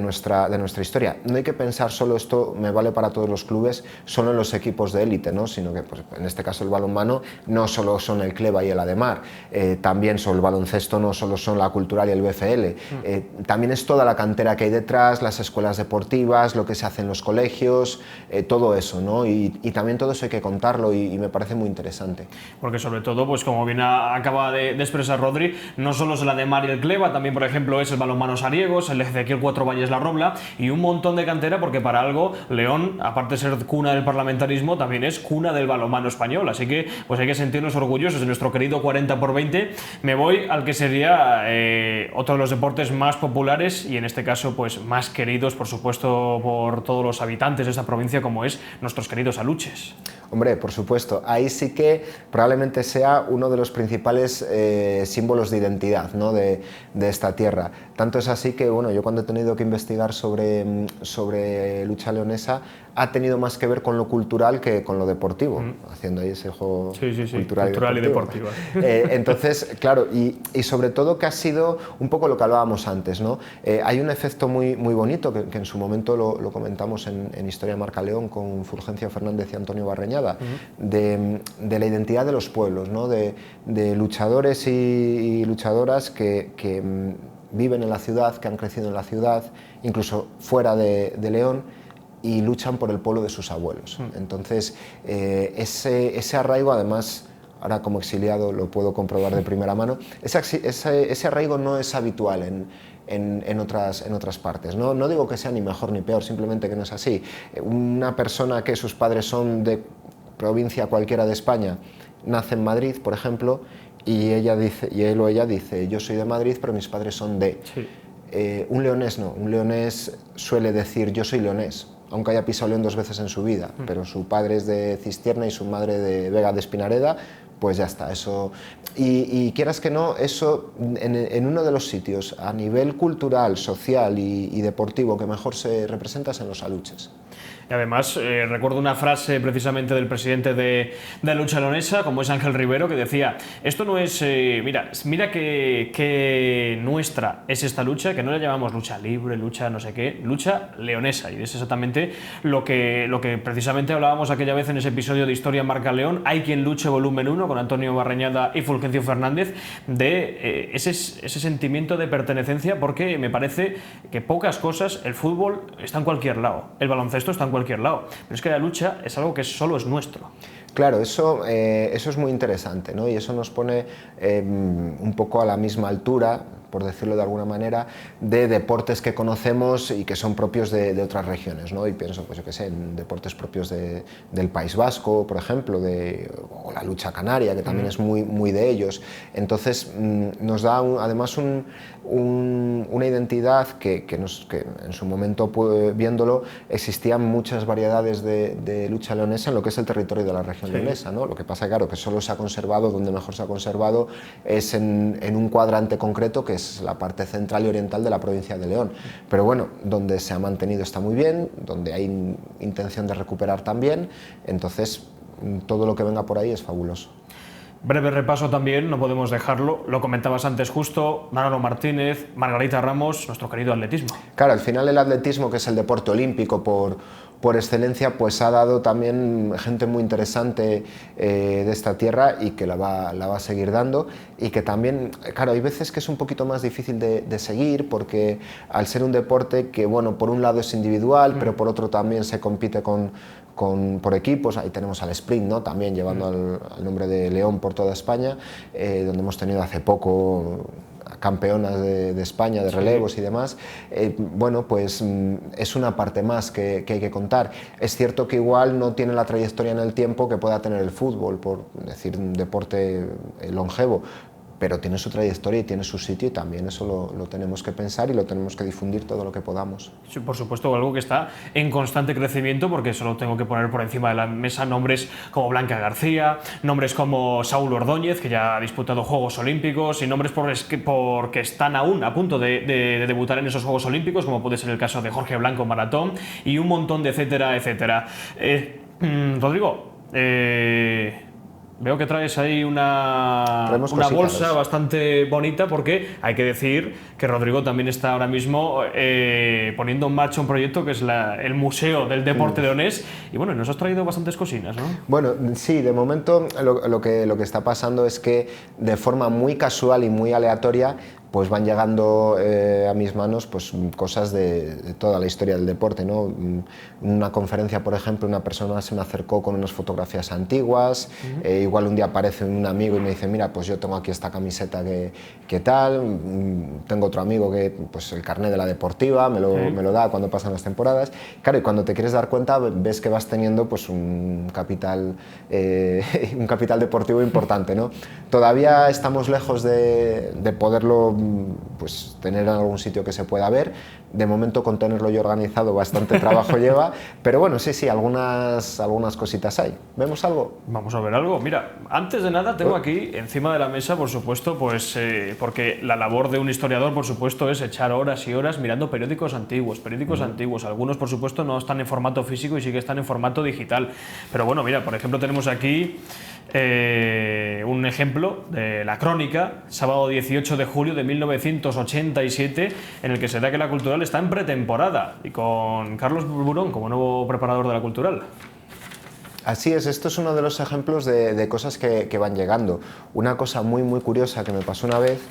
F: nuestra historia. No hay que pensar solo esto me vale para todos los clubes, solo en los equipos de élite, ¿no? Sino que pues, en este caso el balonmano no solo son el Cleva y el Ademar. también sobre el baloncesto no solo son la cultural y el BFL, también es toda la cantera que hay detrás, las escuelas deportivas, lo que se hace en los colegios, todo eso, ¿no? Y también todo eso hay que contarlo y me parece muy interesante.
A: Porque sobre todo, pues como bien acaba de expresar Rodri, no solo es la de Mariel Cleva, también por ejemplo es el balonmano Sariegos, el Ezequiel Cuatro Valles La Robla y un montón de cantera, porque para algo León, aparte de ser cuna del parlamentarismo, también es cuna del balonmano español, así que pues hay que sentirnos orgullosos de nuestro querido 40×20. Me voy al que sería otro de los deportes más populares y en este caso pues más queridos, por supuesto, por todos los habitantes de esta provincia, como es nuestros queridos aluches.
F: Hombre, por supuesto, ahí sí que probablemente sea uno de los principales símbolos de identidad, ¿no? de esta tierra. Tanto es así que, bueno, yo cuando he tenido que investigar sobre lucha leonesa, ha tenido más que ver con lo cultural que con lo deportivo, haciendo ahí ese juego cultural y deportivo. Entonces, claro, y sobre todo que ha sido un poco lo que hablábamos antes, ¿no? Hay un efecto muy bonito que en su momento lo comentamos en Historia Marca León con Fulgencio Fernández y Antonio Barreñada, de la identidad de los pueblos, ¿no? de luchadores y luchadoras que viven en la ciudad, que han crecido en la ciudad, incluso fuera de León, y luchan por el pueblo de sus abuelos. Entonces, ese arraigo, además, ahora como exiliado lo puedo comprobar de primera mano, ese arraigo no es habitual en otras partes. No digo que sea ni mejor ni peor, simplemente que no es así. Una persona que sus padres son de provincia cualquiera de España, nace en Madrid, por ejemplo, y él o ella dice, yo soy de Madrid, pero mis padres son de... Sí. Un leonés no, un leonés suele decir, yo soy leonés, aunque haya pisado León 2 veces en su vida, pero su padre es de Cistierna y su madre de Vega de Espinareda, pues ya está, eso... Y quieras que no, eso en uno de los sitios a nivel cultural, social y deportivo que mejor se representa es en los aluches.
A: Y además recuerdo una frase precisamente del presidente de la lucha leonesa, como es Ángel Rivero, que decía, esto no es, mira que nuestra es esta lucha, que no la llamamos lucha libre, lucha no sé qué, lucha leonesa, y es exactamente lo que precisamente hablábamos aquella vez en ese episodio de Historia Marca León, Hay quien luche volumen 1, con Antonio Barreñada y Fulgencio Fernández, de ese sentimiento de pertenencia, porque me parece que pocas cosas, el fútbol está en cualquier lado, el baloncesto está en cualquier lado, pero es que la lucha es algo que solo es nuestro.
F: Claro, eso es muy interesante, ¿no? Y eso nos pone un poco a la misma altura, por decirlo de alguna manera, de deportes que conocemos y que son propios de otras regiones, ¿no? Y pienso, pues yo qué sé, en deportes propios del País Vasco, por ejemplo, o la lucha canaria, que también es muy de ellos. Entonces nos da además una identidad que en su momento, viéndolo, existían muchas variedades de lucha leonesa en lo que es el territorio de la región leonesa, ¿no? Lo que pasa, claro, que solo se ha conservado, donde mejor se ha conservado, es en un cuadrante concreto, que es la parte central y oriental de la provincia de León. Pero bueno, donde se ha mantenido está muy bien, donde hay intención de recuperar también, entonces todo lo que venga por ahí es fabuloso.
A: Breve repaso también, no podemos dejarlo, lo comentabas antes justo, Manolo Martínez, Margarita Ramos, nuestro querido atletismo.
F: Claro, al final el atletismo, que es el deporte olímpico por excelencia, pues ha dado también gente muy interesante de esta tierra y que la va a seguir dando, y que también, claro, hay veces que es un poquito más difícil de seguir, porque al ser un deporte que, bueno, por un lado es individual, pero por otro también se compite por equipos. Ahí tenemos al sprint, ¿no? También llevando al nombre de León por toda España, donde hemos tenido hace poco campeonas de España de relevos y demás. Bueno, pues es una parte más que hay que contar. Es cierto que igual no tiene la trayectoria en el tiempo que pueda tener el fútbol, por decir un deporte longevo, pero tiene su trayectoria y tiene su sitio, y también eso lo tenemos que pensar y lo tenemos que difundir todo lo que podamos.
A: Sí, por supuesto, algo que está en constante crecimiento, porque solo tengo que poner por encima de la mesa nombres como Blanca García, nombres como Saúl Ordóñez, que ya ha disputado Juegos Olímpicos, y nombres porque están aún a punto de debutar en esos Juegos Olímpicos, como puede ser el caso de Jorge Blanco Maratón, y un montón de etcétera, etcétera. Rodrigo, Veo que traes ahí una bolsa bastante bonita, porque hay que decir que Rodrigo también está ahora mismo poniendo en marcha un proyecto que es el Museo del Deporte Leonés, y bueno, nos has traído bastantes cosinas, ¿no?
F: Bueno, sí, de momento lo que está pasando es que de forma muy casual y muy aleatoria pues van llegando a mis manos pues cosas de toda la historia del deporte, ¿no? Una conferencia, por ejemplo, una persona se me acercó con unas fotografías antiguas, igual un día aparece un amigo y me dice, mira, pues yo tengo aquí esta camiseta que tal, tengo otro amigo que pues el carnet de la deportiva me lo da cuando pasan las temporadas. Claro, y cuando te quieres dar cuenta ves que vas teniendo pues un capital deportivo importante, ¿no? Todavía estamos lejos de poderlo pues tener en algún sitio que se pueda ver. De momento, con tenerlo yo organizado, bastante trabajo lleva, pero bueno, sí, algunas cositas hay. ¿Vemos algo?
A: Vamos a ver algo. Mira, antes de nada tengo aquí encima de la mesa, por supuesto, pues porque la labor de un historiador, por supuesto, es echar horas y horas mirando periódicos antiguos. Algunos, por supuesto, no están en formato físico y sí que están en formato digital. Pero bueno, mira, por ejemplo, tenemos aquí un ejemplo de la crónica, sábado 18 de julio de 1987, en el que se da que la Cultural está en pretemporada, y con Carlos Burón como nuevo preparador de la Cultural.
F: Así es, esto es uno de los ejemplos de cosas que van llegando. Una cosa muy curiosa que me pasó una vez,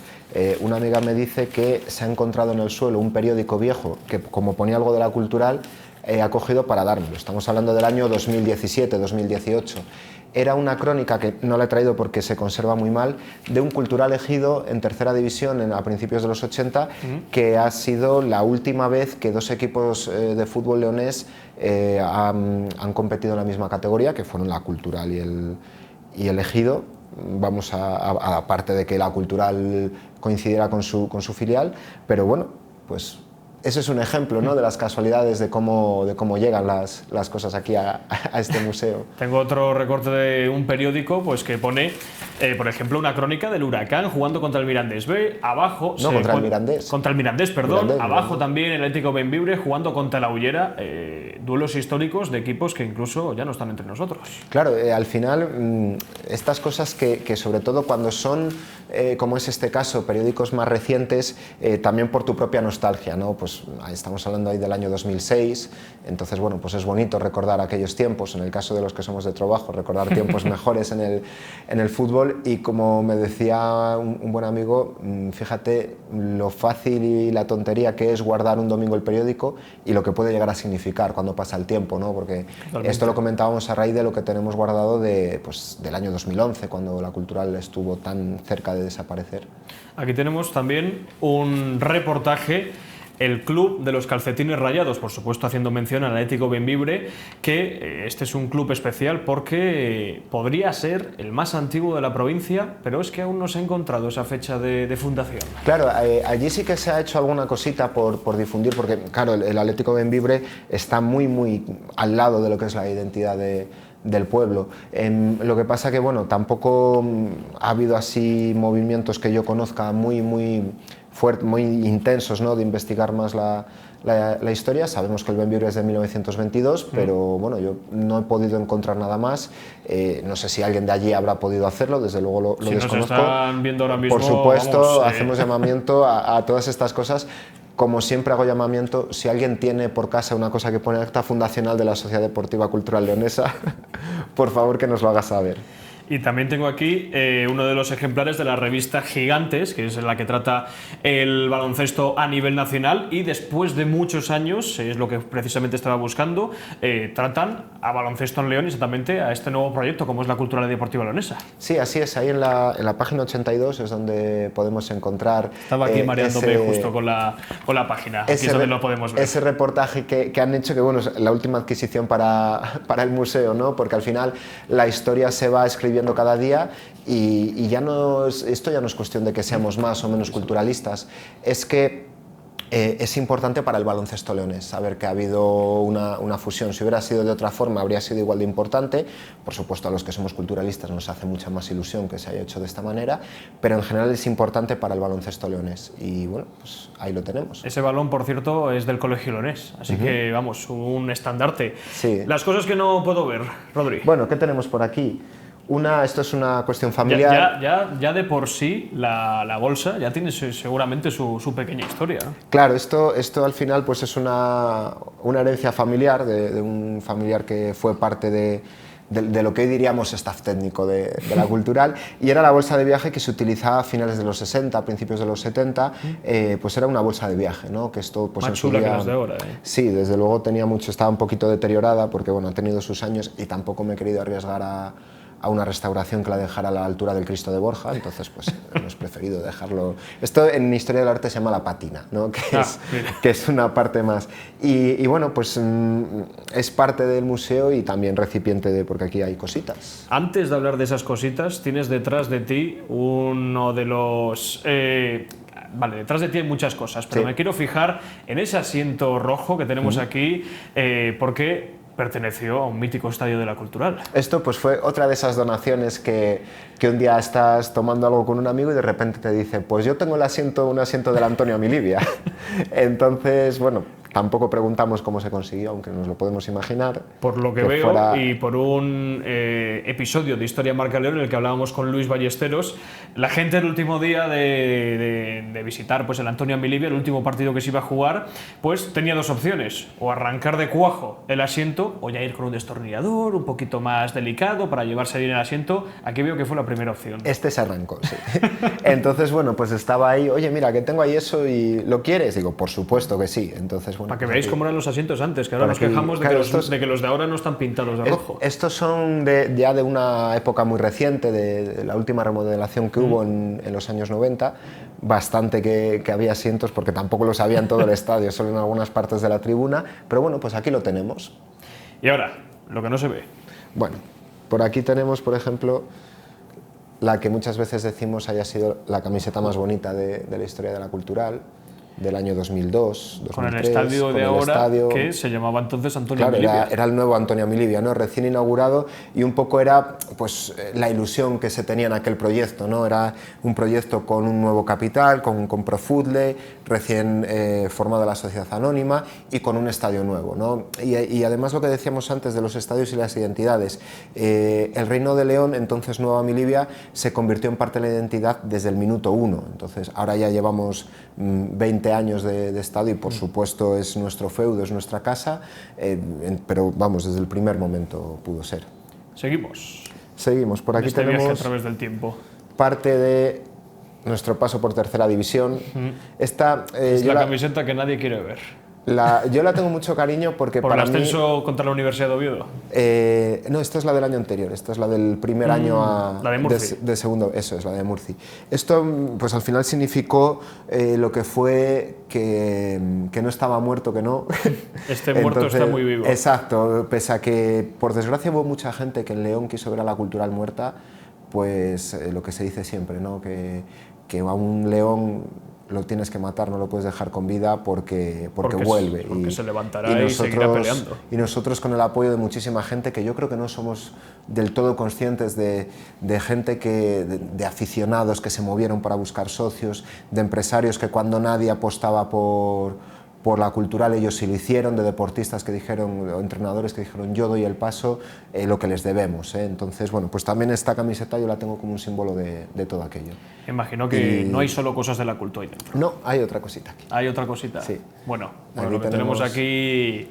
F: una amiga me dice que se ha encontrado en el suelo un periódico viejo que, como ponía algo de la Cultural, ha cogido para dármelo. Estamos hablando del año 2017-2018. Era una crónica, que no la he traído porque se conserva muy mal, de un Cultural Ejido en tercera división a principios de los 80, que ha sido la última vez que dos equipos de fútbol leonés han competido en la misma categoría, que fueron la Cultural y el Ejido. Vamos aparte de que la Cultural coincidiera con su filial, pero bueno, pues ese es un ejemplo, ¿no?, de las casualidades de cómo llegan las cosas aquí a este museo.
A: Tengo otro recorte de un periódico pues que pone, por ejemplo, una crónica del Huracán jugando contra el Mirandés B, abajo...
F: No, contra el Mirandés.
A: Contra el Mirandés, perdón. Abajo también el Atlético Bembibre jugando contra la Ullera, duelos históricos de equipos que incluso ya no están entre nosotros.
F: Claro, al final, estas cosas que sobre todo cuando son, como es este caso, periódicos más recientes, también por tu propia nostalgia, ¿no? Pues estamos hablando ahí del año 2006, entonces bueno, pues es bonito recordar aquellos tiempos, en el caso de los que somos de trabajo, recordar tiempos mejores en el fútbol, y como me decía un buen amigo, fíjate lo fácil y la tontería que es guardar un domingo el periódico y lo que puede llegar a significar cuando pasa el tiempo, ¿no? Porque esto lo comentábamos a raíz de lo que tenemos guardado del año 2011, cuando la Cultural estuvo tan cerca de desaparecer.
A: Aquí tenemos también un reportaje, el Club de los Calcetines Rayados, por supuesto haciendo mención al Atlético Bembibre, que este es un club especial porque podría ser el más antiguo de la provincia, pero es que aún no se ha encontrado esa fecha de fundación.
F: Claro, allí sí que se ha hecho alguna cosita por difundir, porque claro, el Atlético Bembibre está muy al lado de lo que es la identidad del pueblo. Lo que pasa que bueno, tampoco ha habido así movimientos que yo conozca muy intensos, ¿no?, de investigar más la historia. Sabemos que el Bembibre es de 1922, pero bueno, yo no he podido encontrar nada más. No sé si alguien de allí habrá podido hacerlo, desde luego lo desconozco.
A: Nos están viendo ahora mismo,
F: por supuesto,
A: vamos,
F: hacemos llamamiento a todas estas cosas. Como siempre hago llamamiento, si alguien tiene por casa una cosa que pone acta fundacional de la Sociedad Deportiva Cultural Leonesa, por favor que nos lo haga saber.
A: Y también tengo aquí uno de los ejemplares de la revista Gigantes, que es la que trata el baloncesto a nivel nacional, y después de muchos años, es lo que precisamente estaba buscando, tratan a baloncesto en León y exactamente a este nuevo proyecto como es la Cultural y Deportiva Leonesa.
F: Sí, así es, ahí en la página 82 es donde podemos encontrar...
A: Estaba aquí mareándome justo con la página, aquí es donde lo podemos ver.
F: Ese reportaje que han hecho, que bueno, es la última adquisición para el museo, ¿no? Porque al final la historia se va escribiendo cada día y esto ya no es cuestión de que seamos más o menos culturalistas, es que es importante para el baloncesto leonés saber que ha habido una fusión. Si hubiera sido de otra forma habría sido igual de importante. Por supuesto, a los que somos culturalistas nos hace mucha más ilusión que se haya hecho de esta manera, pero en general es importante para el baloncesto leonés y bueno, pues ahí lo tenemos.
A: Ese balón, por cierto, es del Colegio Leonés, así que vamos, un estandarte.
F: Sí.
A: Las cosas que no puedo ver, Rodri.
F: Bueno, ¿qué tenemos por aquí? Esto es una cuestión familiar.
A: Ya de por sí la bolsa ya tiene seguramente su pequeña historia, ¿no?
F: Claro, esto al final pues es una herencia familiar, de un familiar que fue parte de lo que hoy diríamos staff técnico de la cultural, y era la bolsa de viaje que se utilizaba a finales de los 60, a principios de los 70, pues era una bolsa de viaje, ¿no? Que esto pues
A: más chula que las de ahora, ¿eh?
F: Sí, desde luego estaba un poquito deteriorada porque bueno, ha tenido sus años y tampoco me he querido arriesgar a una restauración que la dejara a la altura del Cristo de Borja, entonces pues hemos preferido dejarlo. Esto en historia del arte se llama la pátina, ¿no? que es una parte más. Y bueno, pues es parte del museo y también recipiente porque aquí hay cositas.
A: Antes de hablar de esas cositas, tienes detrás de ti uno de los... Vale, detrás de ti hay muchas cosas, pero me quiero fijar en ese asiento rojo que tenemos aquí, porque perteneció a un mítico estadio de la Cultural.
F: Esto pues fue otra de esas donaciones que un día estás tomando algo con un amigo y de repente te dice, pues yo tengo un asiento del Antonio Milibia. Entonces, bueno, tampoco preguntamos cómo se consiguió, aunque nos lo podemos imaginar.
A: Por lo que veo, y por un episodio de Historia Marca León en el que hablábamos con Luis Ballesteros, la gente el último día de visitar pues, el Antonio Milibia, el último partido que se iba a jugar, pues tenía dos opciones, o arrancar de cuajo el asiento, o ya ir con un destornillador un poquito más delicado para llevarse bien el asiento. Aquí veo que fue la primera opción.
F: Este se arrancó, sí. Entonces, bueno, pues estaba ahí, oye, mira, que tengo ahí eso y ¿lo quieres? Digo, por supuesto que sí. Entonces, bueno,
A: para que veáis cómo eran los asientos antes, que ahora nos quejamos de que los de ahora no están pintados de rojo.
F: Estos son ya de una época muy reciente, de la última remodelación que hubo en los años 90, bastante que había asientos, porque tampoco los había en todo el estadio, solo en algunas partes de la tribuna, pero bueno, pues aquí lo tenemos.
A: Y ahora, lo que no se ve.
F: Bueno, por aquí tenemos, por ejemplo, la que muchas veces decimos haya sido la camiseta más bonita de la historia de la Cultural, del año 2002, 2003.
A: Con el estadio de ahora, que se llamaba entonces Antonio Milibia.
F: Era el nuevo Antonio Milibia, ¿no? Recién inaugurado, y un poco era pues, la ilusión que se tenía en aquel proyecto, ¿no? Era un proyecto con un nuevo capital, con Profutle, recién formada la sociedad anónima y con un estadio nuevo, ¿no? Y además lo que decíamos antes de los estadios y las identidades, el Reino de León, entonces Nueva Milibia, se convirtió en parte de la identidad desde el minuto 1, entonces ahora ya llevamos 20 años de estadio y por supuesto es nuestro feudo, es nuestra casa, pero vamos, desde el primer momento pudo ser.
A: Seguimos,
F: por aquí tenemos
A: viaje a través del tiempo.
F: Parte de nuestro paso por tercera división. Esta,
A: es la camiseta que nadie quiere ver.
F: Yo la tengo mucho cariño porque
A: ¿Por
F: para
A: el ascenso contra la Universidad de Oviedo?
F: No, esta es la del año anterior, esta es la del primer año
A: la de Murci.
F: de segundo, eso es, la de Murci. Esto pues al final significó lo que fue que no estaba muerto, que no.
A: Este muerto está muy vivo.
F: Exacto, pese a que por desgracia hubo mucha gente que en León quiso ver a la Cultural muerta, pues lo que se dice siempre, ¿no? Que a un león lo tienes que matar, no lo puedes dejar con vida porque vuelve.
A: Porque se levantará y seguirá peleando.
F: Y nosotros con el apoyo de muchísima gente, que yo creo que no somos del todo conscientes de gente de aficionados que se movieron para buscar socios, de empresarios que cuando nadie apostaba por la Cultural ellos sí lo hicieron, de deportistas que dijeron, o entrenadores que dijeron yo doy el paso, lo que les debemos. Entonces, bueno, pues también esta camiseta yo la tengo como un símbolo de todo aquello.
A: Imagino que no hay solo cosas de la Cultura ahí dentro.
F: No, hay otra cosita aquí.
A: ¿Hay otra cosita?
F: Sí.
A: Bueno, lo que tenemos aquí...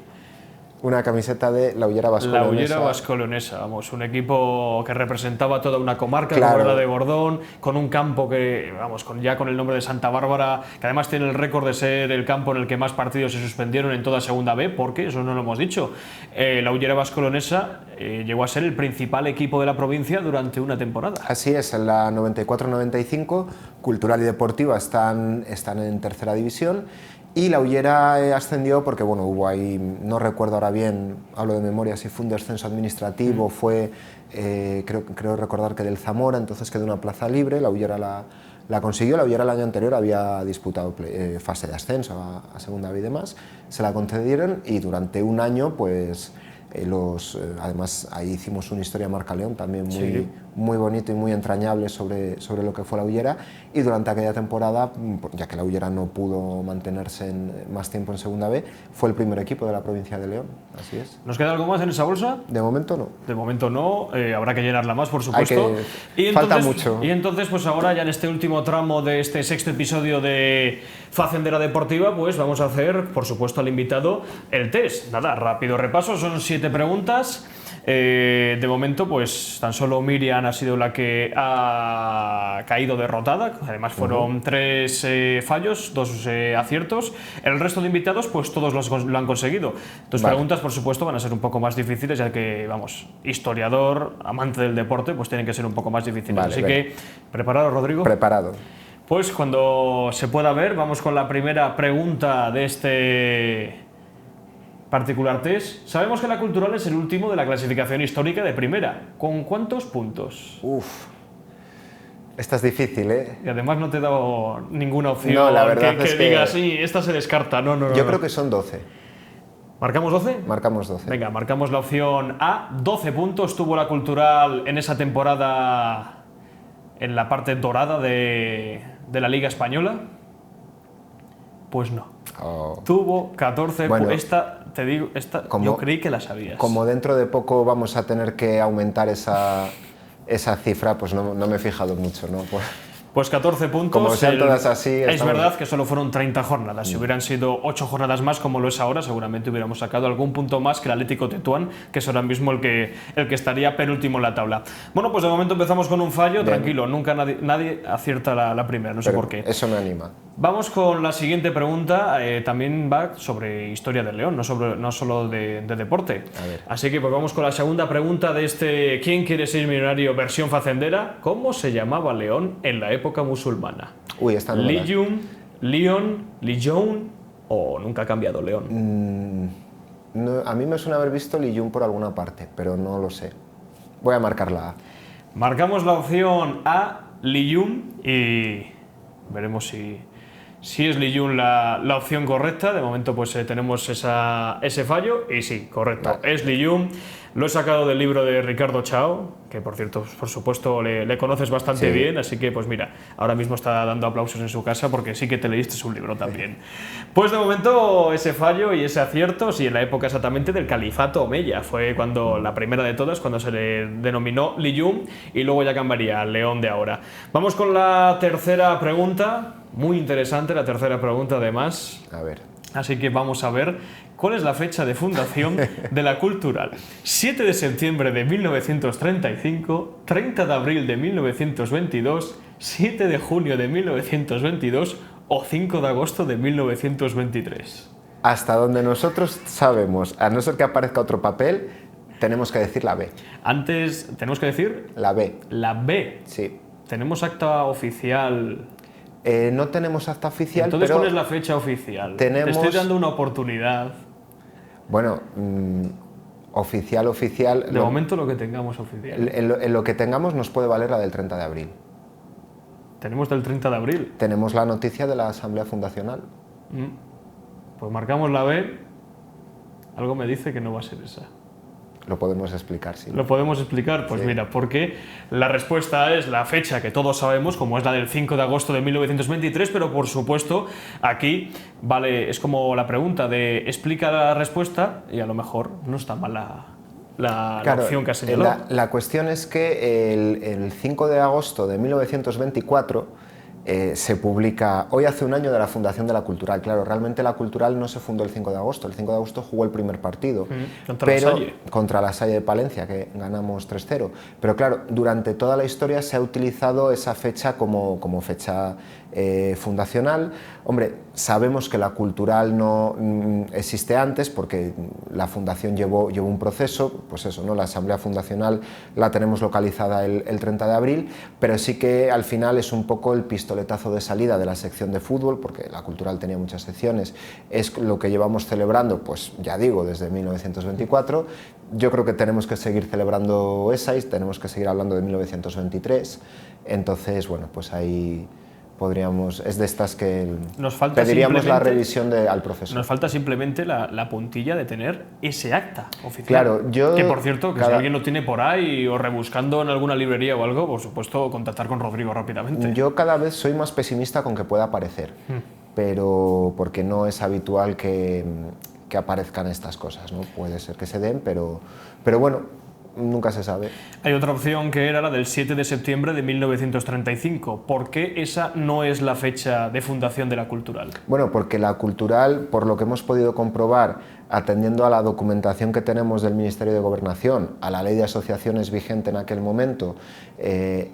F: Una camiseta de la Ullera Vasco-Leonesa.
A: La Ullera Vasco-Leonesa, vamos, un equipo que representaba toda una comarca, como la de Bordón, con un campo que, vamos, ya con el nombre de Santa Bárbara, que además tiene el récord de ser el campo en el que más partidos se suspendieron en toda Segunda B, porque, eso no lo hemos dicho, la Ullera Vasco-Leonesa llegó a ser el principal equipo de la provincia durante una temporada.
F: Así es, en la 94-95, Cultural y Deportiva están en tercera división. Y la Ullera ascendió porque, bueno, hubo ahí, no recuerdo ahora bien, hablo de memoria, si fue un descenso administrativo, fue, creo recordar que del Zamora, entonces quedó una plaza libre, la Ullera la consiguió. La Ullera el año anterior había disputado fase de ascenso a Segunda B y demás, se la concedieron y durante un año, pues, Además, ahí hicimos una historia marca León también muy bonito y muy entrañable sobre lo que fue la Ullera, y durante aquella temporada, ya que la Ullera no pudo mantenerse más tiempo en Segunda B, fue el primer equipo de la provincia de León, así es.
A: ¿Nos queda algo más en esa bolsa?
F: De momento no.
A: De momento no, habrá que llenarla más, por supuesto.
F: Falta mucho.
A: Y entonces, pues ahora ya en este último tramo de este sexto episodio de Facendera Deportiva, pues vamos a hacer, por supuesto, al invitado el test. Nada, rápido repaso, son 7 preguntas. De momento, pues tan solo Miriam ha sido la que ha caído derrotada. Además fueron 3 fallos, 2 aciertos. El resto de invitados, pues todos lo han conseguido. Tus preguntas, por supuesto, van a ser un poco más difíciles, ya que, vamos, historiador, amante del deporte, pues tienen que ser un poco más difíciles. Así que, ¿preparado, Rodrigo?
F: Preparado.
A: Pues cuando se pueda ver, vamos con la primera pregunta de este particular test. Sabemos que la Cultural es el último de la clasificación histórica de primera. ¿Con cuántos puntos?
F: Esta es difícil, ¿eh?
A: Y además no te he dado ninguna opción.
F: No, la verdad
A: que
F: es que
A: digas, sí, esta se descarta. No.
F: Yo creo que son 12.
A: ¿Marcamos 12?
F: Marcamos 12.
A: Venga, marcamos la opción A. 12 puntos tuvo la Cultural en esa temporada en la parte dorada de la Liga Española. Pues no. Tuvo 14.
F: Bueno,
A: te digo, yo creí que la sabías.
F: Como dentro de poco vamos a tener que aumentar esa cifra, pues no me he fijado mucho, ¿no?
A: Pues 14 puntos.
F: Como sean todas así.
A: Es verdad que solo fueron 30 jornadas. Si hubieran sido 8 jornadas más, como lo es ahora, seguramente hubiéramos sacado algún punto más que el Atlético Tetuán, que es ahora mismo el que estaría penúltimo en la tabla. Bueno, pues de momento empezamos con un fallo. Bien. Tranquilo, nunca nadie acierta la primera, no sé por qué.
F: Eso me anima.
A: Vamos con la siguiente pregunta. También va sobre historia del León, no solo de deporte.
F: A ver.
A: Así que pues vamos con la segunda pregunta de este ¿Quién quiere ser millonario? Versión facendera. ¿Cómo se llamaba León en la época musulmana?
F: Uy, esta no.
A: Liyun, León, Liyun o nunca ha cambiado León.
F: No, a mí me suena haber visto Liyun por alguna parte, pero no lo sé. Voy a marcar la A.
A: Marcamos la opción A, Liyun, y veremos si es Liyun la opción correcta. De momento pues tenemos ese fallo y sí, correcto, vale. Es Liyun. Lo he sacado del libro de Ricardo Chao, que por cierto, por supuesto, le conoces bastante bien, así que pues mira, ahora mismo está dando aplausos en su casa porque sí que te leíste su libro también. Pues de momento ese fallo y ese acierto, sí, en la época exactamente del Califato Omeya, fue cuando la primera de todas, cuando se le denominó Liyun y luego ya cambiaría al León de ahora. Vamos con la tercera pregunta, muy interesante la tercera pregunta además.
F: A ver.
A: Así que vamos a ver cuál es la fecha de fundación de la Cultural. 7 de septiembre de 1935, 30 de abril de 1922, 7 de junio de 1922 o 5 de agosto de 1923.
F: Hasta donde nosotros sabemos, a no ser que aparezca otro papel, tenemos que decir la B.
A: Antes, ¿tenemos que decir?
F: La B.
A: La B.
F: Sí.
A: ¿Tenemos acta oficial?
F: No tenemos acta oficial.
A: Entonces,
F: pero
A: ¿cuál es la fecha oficial?
F: Tenemos...
A: Te estoy dando una oportunidad.
F: Bueno, oficial.
A: De momento lo que tengamos oficial.
F: En lo que tengamos nos puede valer la del 30 de abril.
A: ¿Tenemos del 30 de abril?
F: Tenemos la noticia de la Asamblea Fundacional.
A: Pues marcamos la B. Algo me dice que no va a ser esa.
F: Lo podemos explicar, sí.
A: ¿Lo podemos explicar? Pues sí. Mira, porque la respuesta es la fecha que todos sabemos, como es la del 5 de agosto de 1923, pero por supuesto aquí vale, es como la pregunta de explica la respuesta y a lo mejor no está mal la opción que ha señalado.
F: La cuestión es que el 5 de agosto de 1924 se publica, hoy hace un año de la fundación de la Cultural. Claro, realmente la Cultural no se fundó el 5 de agosto, el 5 de agosto jugó el primer partido, contra la Salle de Palencia, que ganamos 3-0. Pero claro, durante toda la historia se ha utilizado esa fecha como fecha fundacional. Hombre, sabemos que la Cultural no existe antes porque la fundación llevó un proceso, pues eso, ¿no? La Asamblea Fundacional la tenemos localizada el 30 de abril, pero sí que al final es un poco el pistoletazo de salida de la sección de fútbol, porque la Cultural tenía muchas secciones, es lo que llevamos celebrando, pues ya digo, desde 1924. Yo creo que tenemos que seguir celebrando esa y tenemos que seguir hablando de 1923, entonces, bueno, pues ahí podríamos, es de estas que
A: nos falta
F: pediríamos la revisión al profesor.
A: Nos falta simplemente la puntilla de tener ese acta oficial.
F: Claro,
A: que por cierto, que si alguien lo tiene por ahí o rebuscando en alguna librería o algo, por supuesto, contactar con Rodrigo rápidamente.
F: Yo cada vez soy más pesimista con que pueda aparecer, pero porque no es habitual que aparezcan estas cosas, ¿no? Puede ser que se den, pero bueno, nunca se sabe.
A: Hay otra opción que era la del 7 de septiembre de 1935. ¿Por qué esa no es la fecha de fundación de la Cultural?
F: Bueno, porque la Cultural, por lo que hemos podido comprobar, atendiendo a la documentación que tenemos del Ministerio de Gobernación, a la ley de asociaciones vigente en aquel momento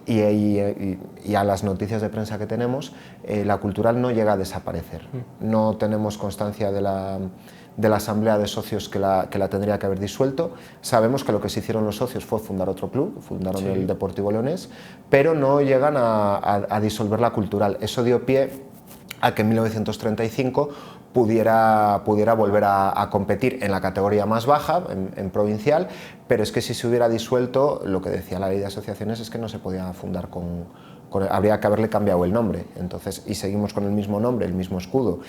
F: y a las noticias de prensa que tenemos, la Cultural no llega a desaparecer. No tenemos constancia de la asamblea de socios que la tendría que haber disuelto. Sabemos que lo que se hicieron los socios fue fundar otro club, fundaron el Deportivo Leonés, pero no llegan a disolver la Cultural. Eso dio pie a que en 1935 pudiera volver a competir en la categoría más baja, en provincial, pero es que si se hubiera disuelto, lo que decía la ley de asociaciones es que no se podía fundar habría que haberle cambiado el nombre, entonces, y seguimos con el mismo nombre, el mismo escudo.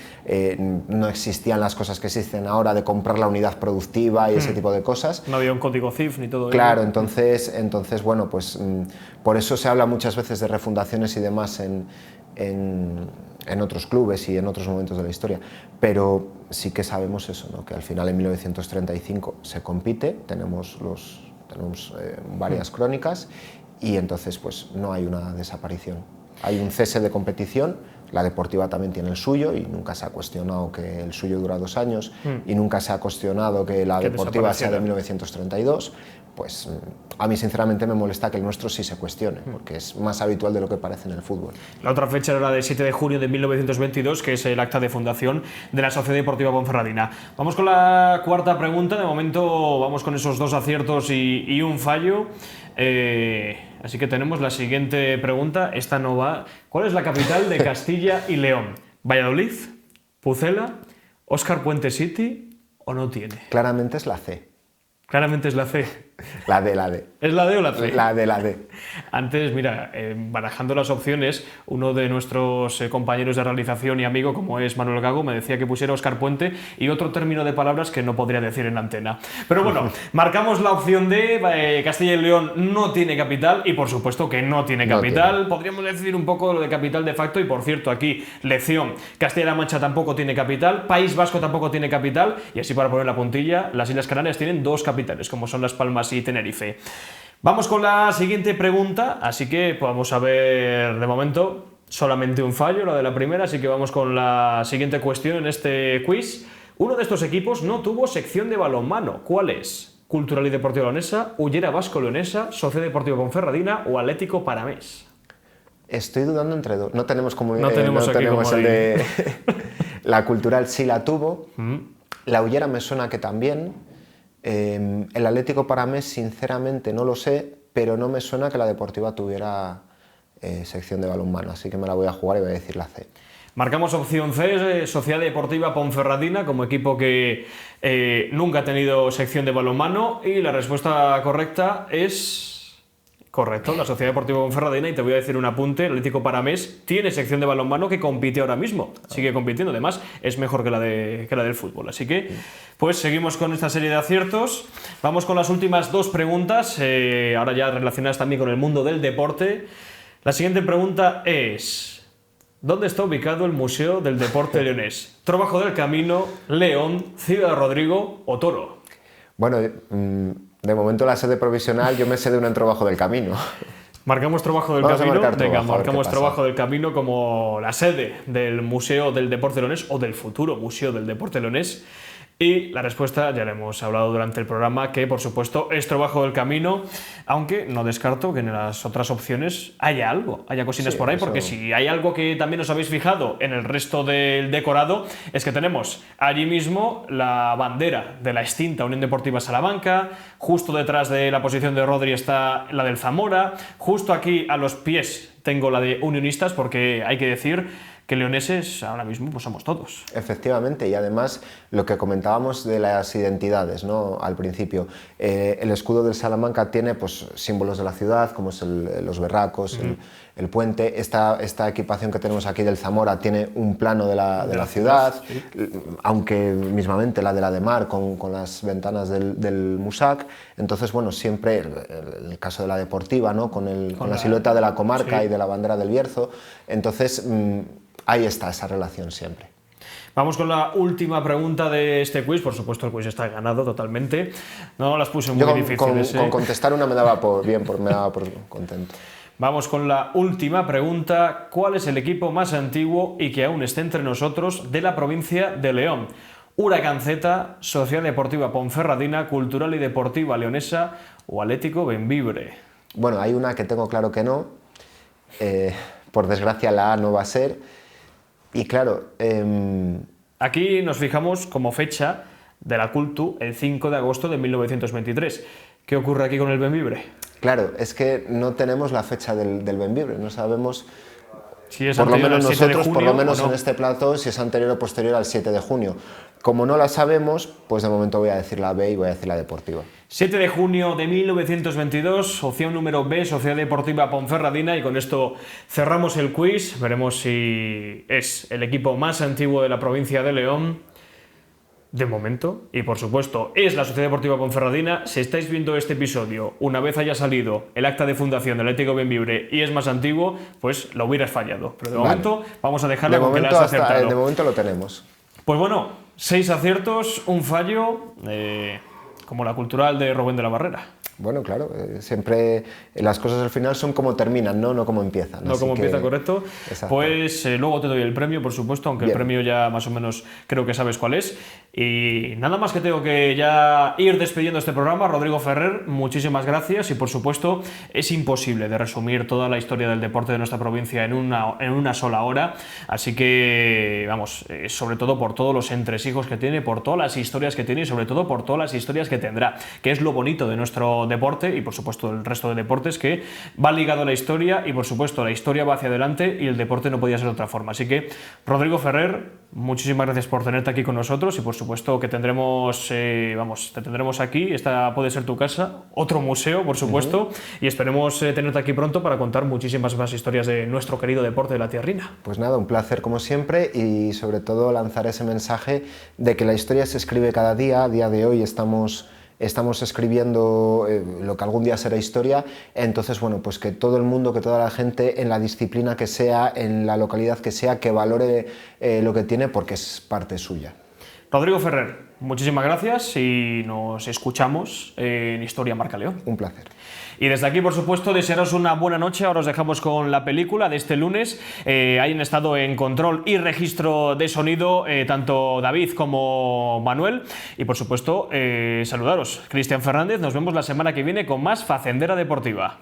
F: No existían las cosas que existen ahora de comprar la unidad productiva y ese tipo de cosas.
A: No había un código CIF ni todo
F: claro,
A: ello.
F: Entonces, bueno, pues por eso se habla muchas veces de refundaciones y demás en otros clubes y en otros momentos de la historia, pero sí que sabemos eso, ¿no? Que al final en 1935 se compite, tenemos varias crónicas, y entonces pues no hay una desaparición. Hay un cese de competición, la deportiva también tiene el suyo y nunca se ha cuestionado que el suyo dura 2 años y nunca se ha cuestionado que la deportiva sea de 1932, pues a mí sinceramente me molesta que el nuestro sí se cuestione, porque es más habitual de lo que parece en el fútbol.
A: La otra fecha era la del 7 de junio de 1922, que es el acta de fundación de la Sociedad Deportiva Ponferradina. Vamos con la cuarta pregunta, de momento vamos con esos 2 aciertos y un fallo. Así que tenemos la siguiente pregunta, esta no va. ¿Cuál es la capital de Castilla y León? ¿Valladolid? ¿Pucela? ¿Óscar Puente City? ¿O no tiene?
F: Claramente es la C.
A: Claramente es la C.
F: La D.
A: ¿Es la D o la C?
F: La D.
A: Antes, mira, barajando las opciones, uno de nuestros compañeros de realización y amigo, como es Manuel Gago, me decía que pusiera Óscar Puente y otro término de palabras que no podría decir en la antena. Pero bueno, marcamos la opción D. Castilla y León no tiene capital y por supuesto que no tiene capital. Podríamos decir un poco lo de capital de facto y por cierto aquí, lección, Castilla-La Mancha tampoco tiene capital, País Vasco tampoco tiene capital y así para poner la puntilla, las Islas Canarias tienen 2 capitales, como son Las Palmas y Tenerife. Vamos con la siguiente pregunta, así que vamos a ver de momento solamente un fallo, la de la primera, así que vamos con la siguiente cuestión en este quiz. Uno de estos equipos no tuvo sección de balonmano, ¿cuál es? Cultural y Deportiva Leonesa, Ullera Vasco Leonesa, Sociedad Deportiva Ponferradina o Atlético Paramés.
F: Estoy dudando entre 2, no tenemos
A: el
F: de... La Cultural sí la tuvo, la Ullera me suena que también. El Atlético Paramés sinceramente no lo sé, pero no me suena que la Deportiva tuviera sección de balonmano, así que me la voy a jugar y voy a decir la C.
A: Marcamos opción C, Sociedad Deportiva Ponferradina, como equipo que nunca ha tenido sección de balonmano, y la respuesta correcta es... Correcto, la Sociedad Deportiva Ponferradina, y te voy a decir un apunte, el Atlético Paramés tiene sección de balonmano que compite ahora mismo, sigue compitiendo, además es mejor que la del fútbol, así que pues seguimos con esta serie de aciertos. Vamos con las últimas 2 preguntas, ahora ya relacionadas también con el mundo del deporte. La siguiente pregunta es: ¿dónde está ubicado el Museo del Deporte Leonés? ¿Trabajo del Camino, León, Ciudad Rodrigo o Toro?
F: Bueno, de momento la sede provisional, yo me sé de un Trabajo del Camino.
A: ¿Marcamos Trabajo del
F: Vamos
A: Camino?
F: a marcar
A: Venga,
F: trabajo,
A: marcamos Trabajo del Camino como la sede del Museo del Deporte Leonés o del futuro Museo del Deporte Leonés. Y la respuesta ya la hemos hablado durante el programa, que por supuesto es Trabajo del Camino, aunque no descarto que en las otras opciones haya cositas por ahí, porque si hay algo que también os habéis fijado en el resto del decorado, es que tenemos allí mismo la bandera de la extinta Unión Deportiva Salamanca, justo detrás de la posición de Rodri está la del Zamora, justo aquí a los pies tengo la de Unionistas, porque hay que decir que leoneses ahora mismo pues somos todos.
F: Efectivamente, y además lo que comentábamos de las identidades, ¿no? Al principio, el escudo del Salamanca tiene pues símbolos de la ciudad, como es los berracos, el puente. Esta equipación que tenemos aquí del Zamora tiene un plano de la ciudad, sí. Aunque mismamente la de la de Mar con las ventanas del Musac. Entonces, bueno, siempre el caso de la deportiva, ¿no? con la silueta de la comarca, sí. Y de la bandera del Bierzo. Entonces, ahí está esa relación siempre.
A: Vamos con la última pregunta de este quiz. Por supuesto, el quiz está ganado totalmente. No las puse muy difíciles.
F: Con contestar una me daba por contento.
A: Vamos con la última pregunta. ¿Cuál es el equipo más antiguo y que aún esté entre nosotros de la provincia de León? Huracán Z, Sociedad Deportiva Ponferradina, Cultural y Deportiva Leonesa o Atlético Bembibre.
F: Bueno, hay una que tengo claro que no. Por desgracia la A no va a ser. Y claro...
A: Aquí nos fijamos como fecha de la Cultu, el 5 de agosto de 1923. ¿Qué ocurre aquí con el Bembibre?
F: Claro, es que no tenemos la fecha del Bembibre, no sabemos,
A: si es
F: por lo menos nosotros, por lo menos
A: no.
F: En este plato, si es anterior o posterior al 7 de junio. Como no la sabemos, pues de momento voy a decir la B y voy a decir la deportiva.
A: 7 de junio de 1922, opción número B, Sociedad Deportiva Ponferradina, y con esto cerramos el quiz. Veremos si es el equipo más antiguo de la provincia de León. De momento, y por supuesto, es la Sociedad Deportiva Ponferradina. Si estáis viendo este episodio, una vez haya salido el acta de fundación del Atlético Bembibre y es más antiguo, pues lo hubieras fallado. Pero de momento vamos a dejarlo con que lo has acertado.
F: De momento lo tenemos.
A: Pues bueno, 6 aciertos, un fallo, como la Cultural de Rubén de la Barrera.
F: Bueno, claro, siempre las cosas al final son como terminan, no como empiezan.
A: No como empieza, correcto. Exacto. Pues luego te doy el premio, por supuesto, aunque Bien. El premio ya más o menos creo que sabes cuál es. Y nada más que tengo que ya ir despidiendo este programa. Rodrigo Ferrer, muchísimas gracias y por supuesto es imposible de resumir toda la historia del deporte de nuestra provincia en una sola hora. Así que, vamos, sobre todo por todos los entresijos que tiene, por todas las historias que tiene y sobre todo por todas las historias que tendrá, que es lo bonito de nuestro deporte y por supuesto el resto de deportes, que va ligado a la historia y por supuesto la historia va hacia adelante y el deporte no podía ser de otra forma. Así que Rodrigo Ferrer, muchísimas gracias por tenerte aquí con nosotros y por supuesto que tendremos, te tendremos aquí. Esta puede ser tu casa, otro museo por supuesto, y esperemos tenerte aquí pronto para contar muchísimas más historias de nuestro querido deporte de la tierrina.
F: Pues nada, un placer como siempre y sobre todo lanzar ese mensaje de que la historia se escribe cada día. A día de hoy estamos escribiendo lo que algún día será historia, entonces bueno, pues que todo el mundo, que toda la gente en la disciplina que sea, en la localidad que sea, que valore lo que tiene porque es parte suya.
A: Rodrigo Ferrer, muchísimas gracias y nos escuchamos en Historia Marca León.
F: Un placer.
A: Y desde aquí, por supuesto, desearos una buena noche. Ahora os dejamos con la película de este lunes. Hayan estado en control y registro de sonido tanto David como Manuel. Y, por supuesto, saludaros. Cristian Fernández, nos vemos la semana que viene con más Facendera Deportiva.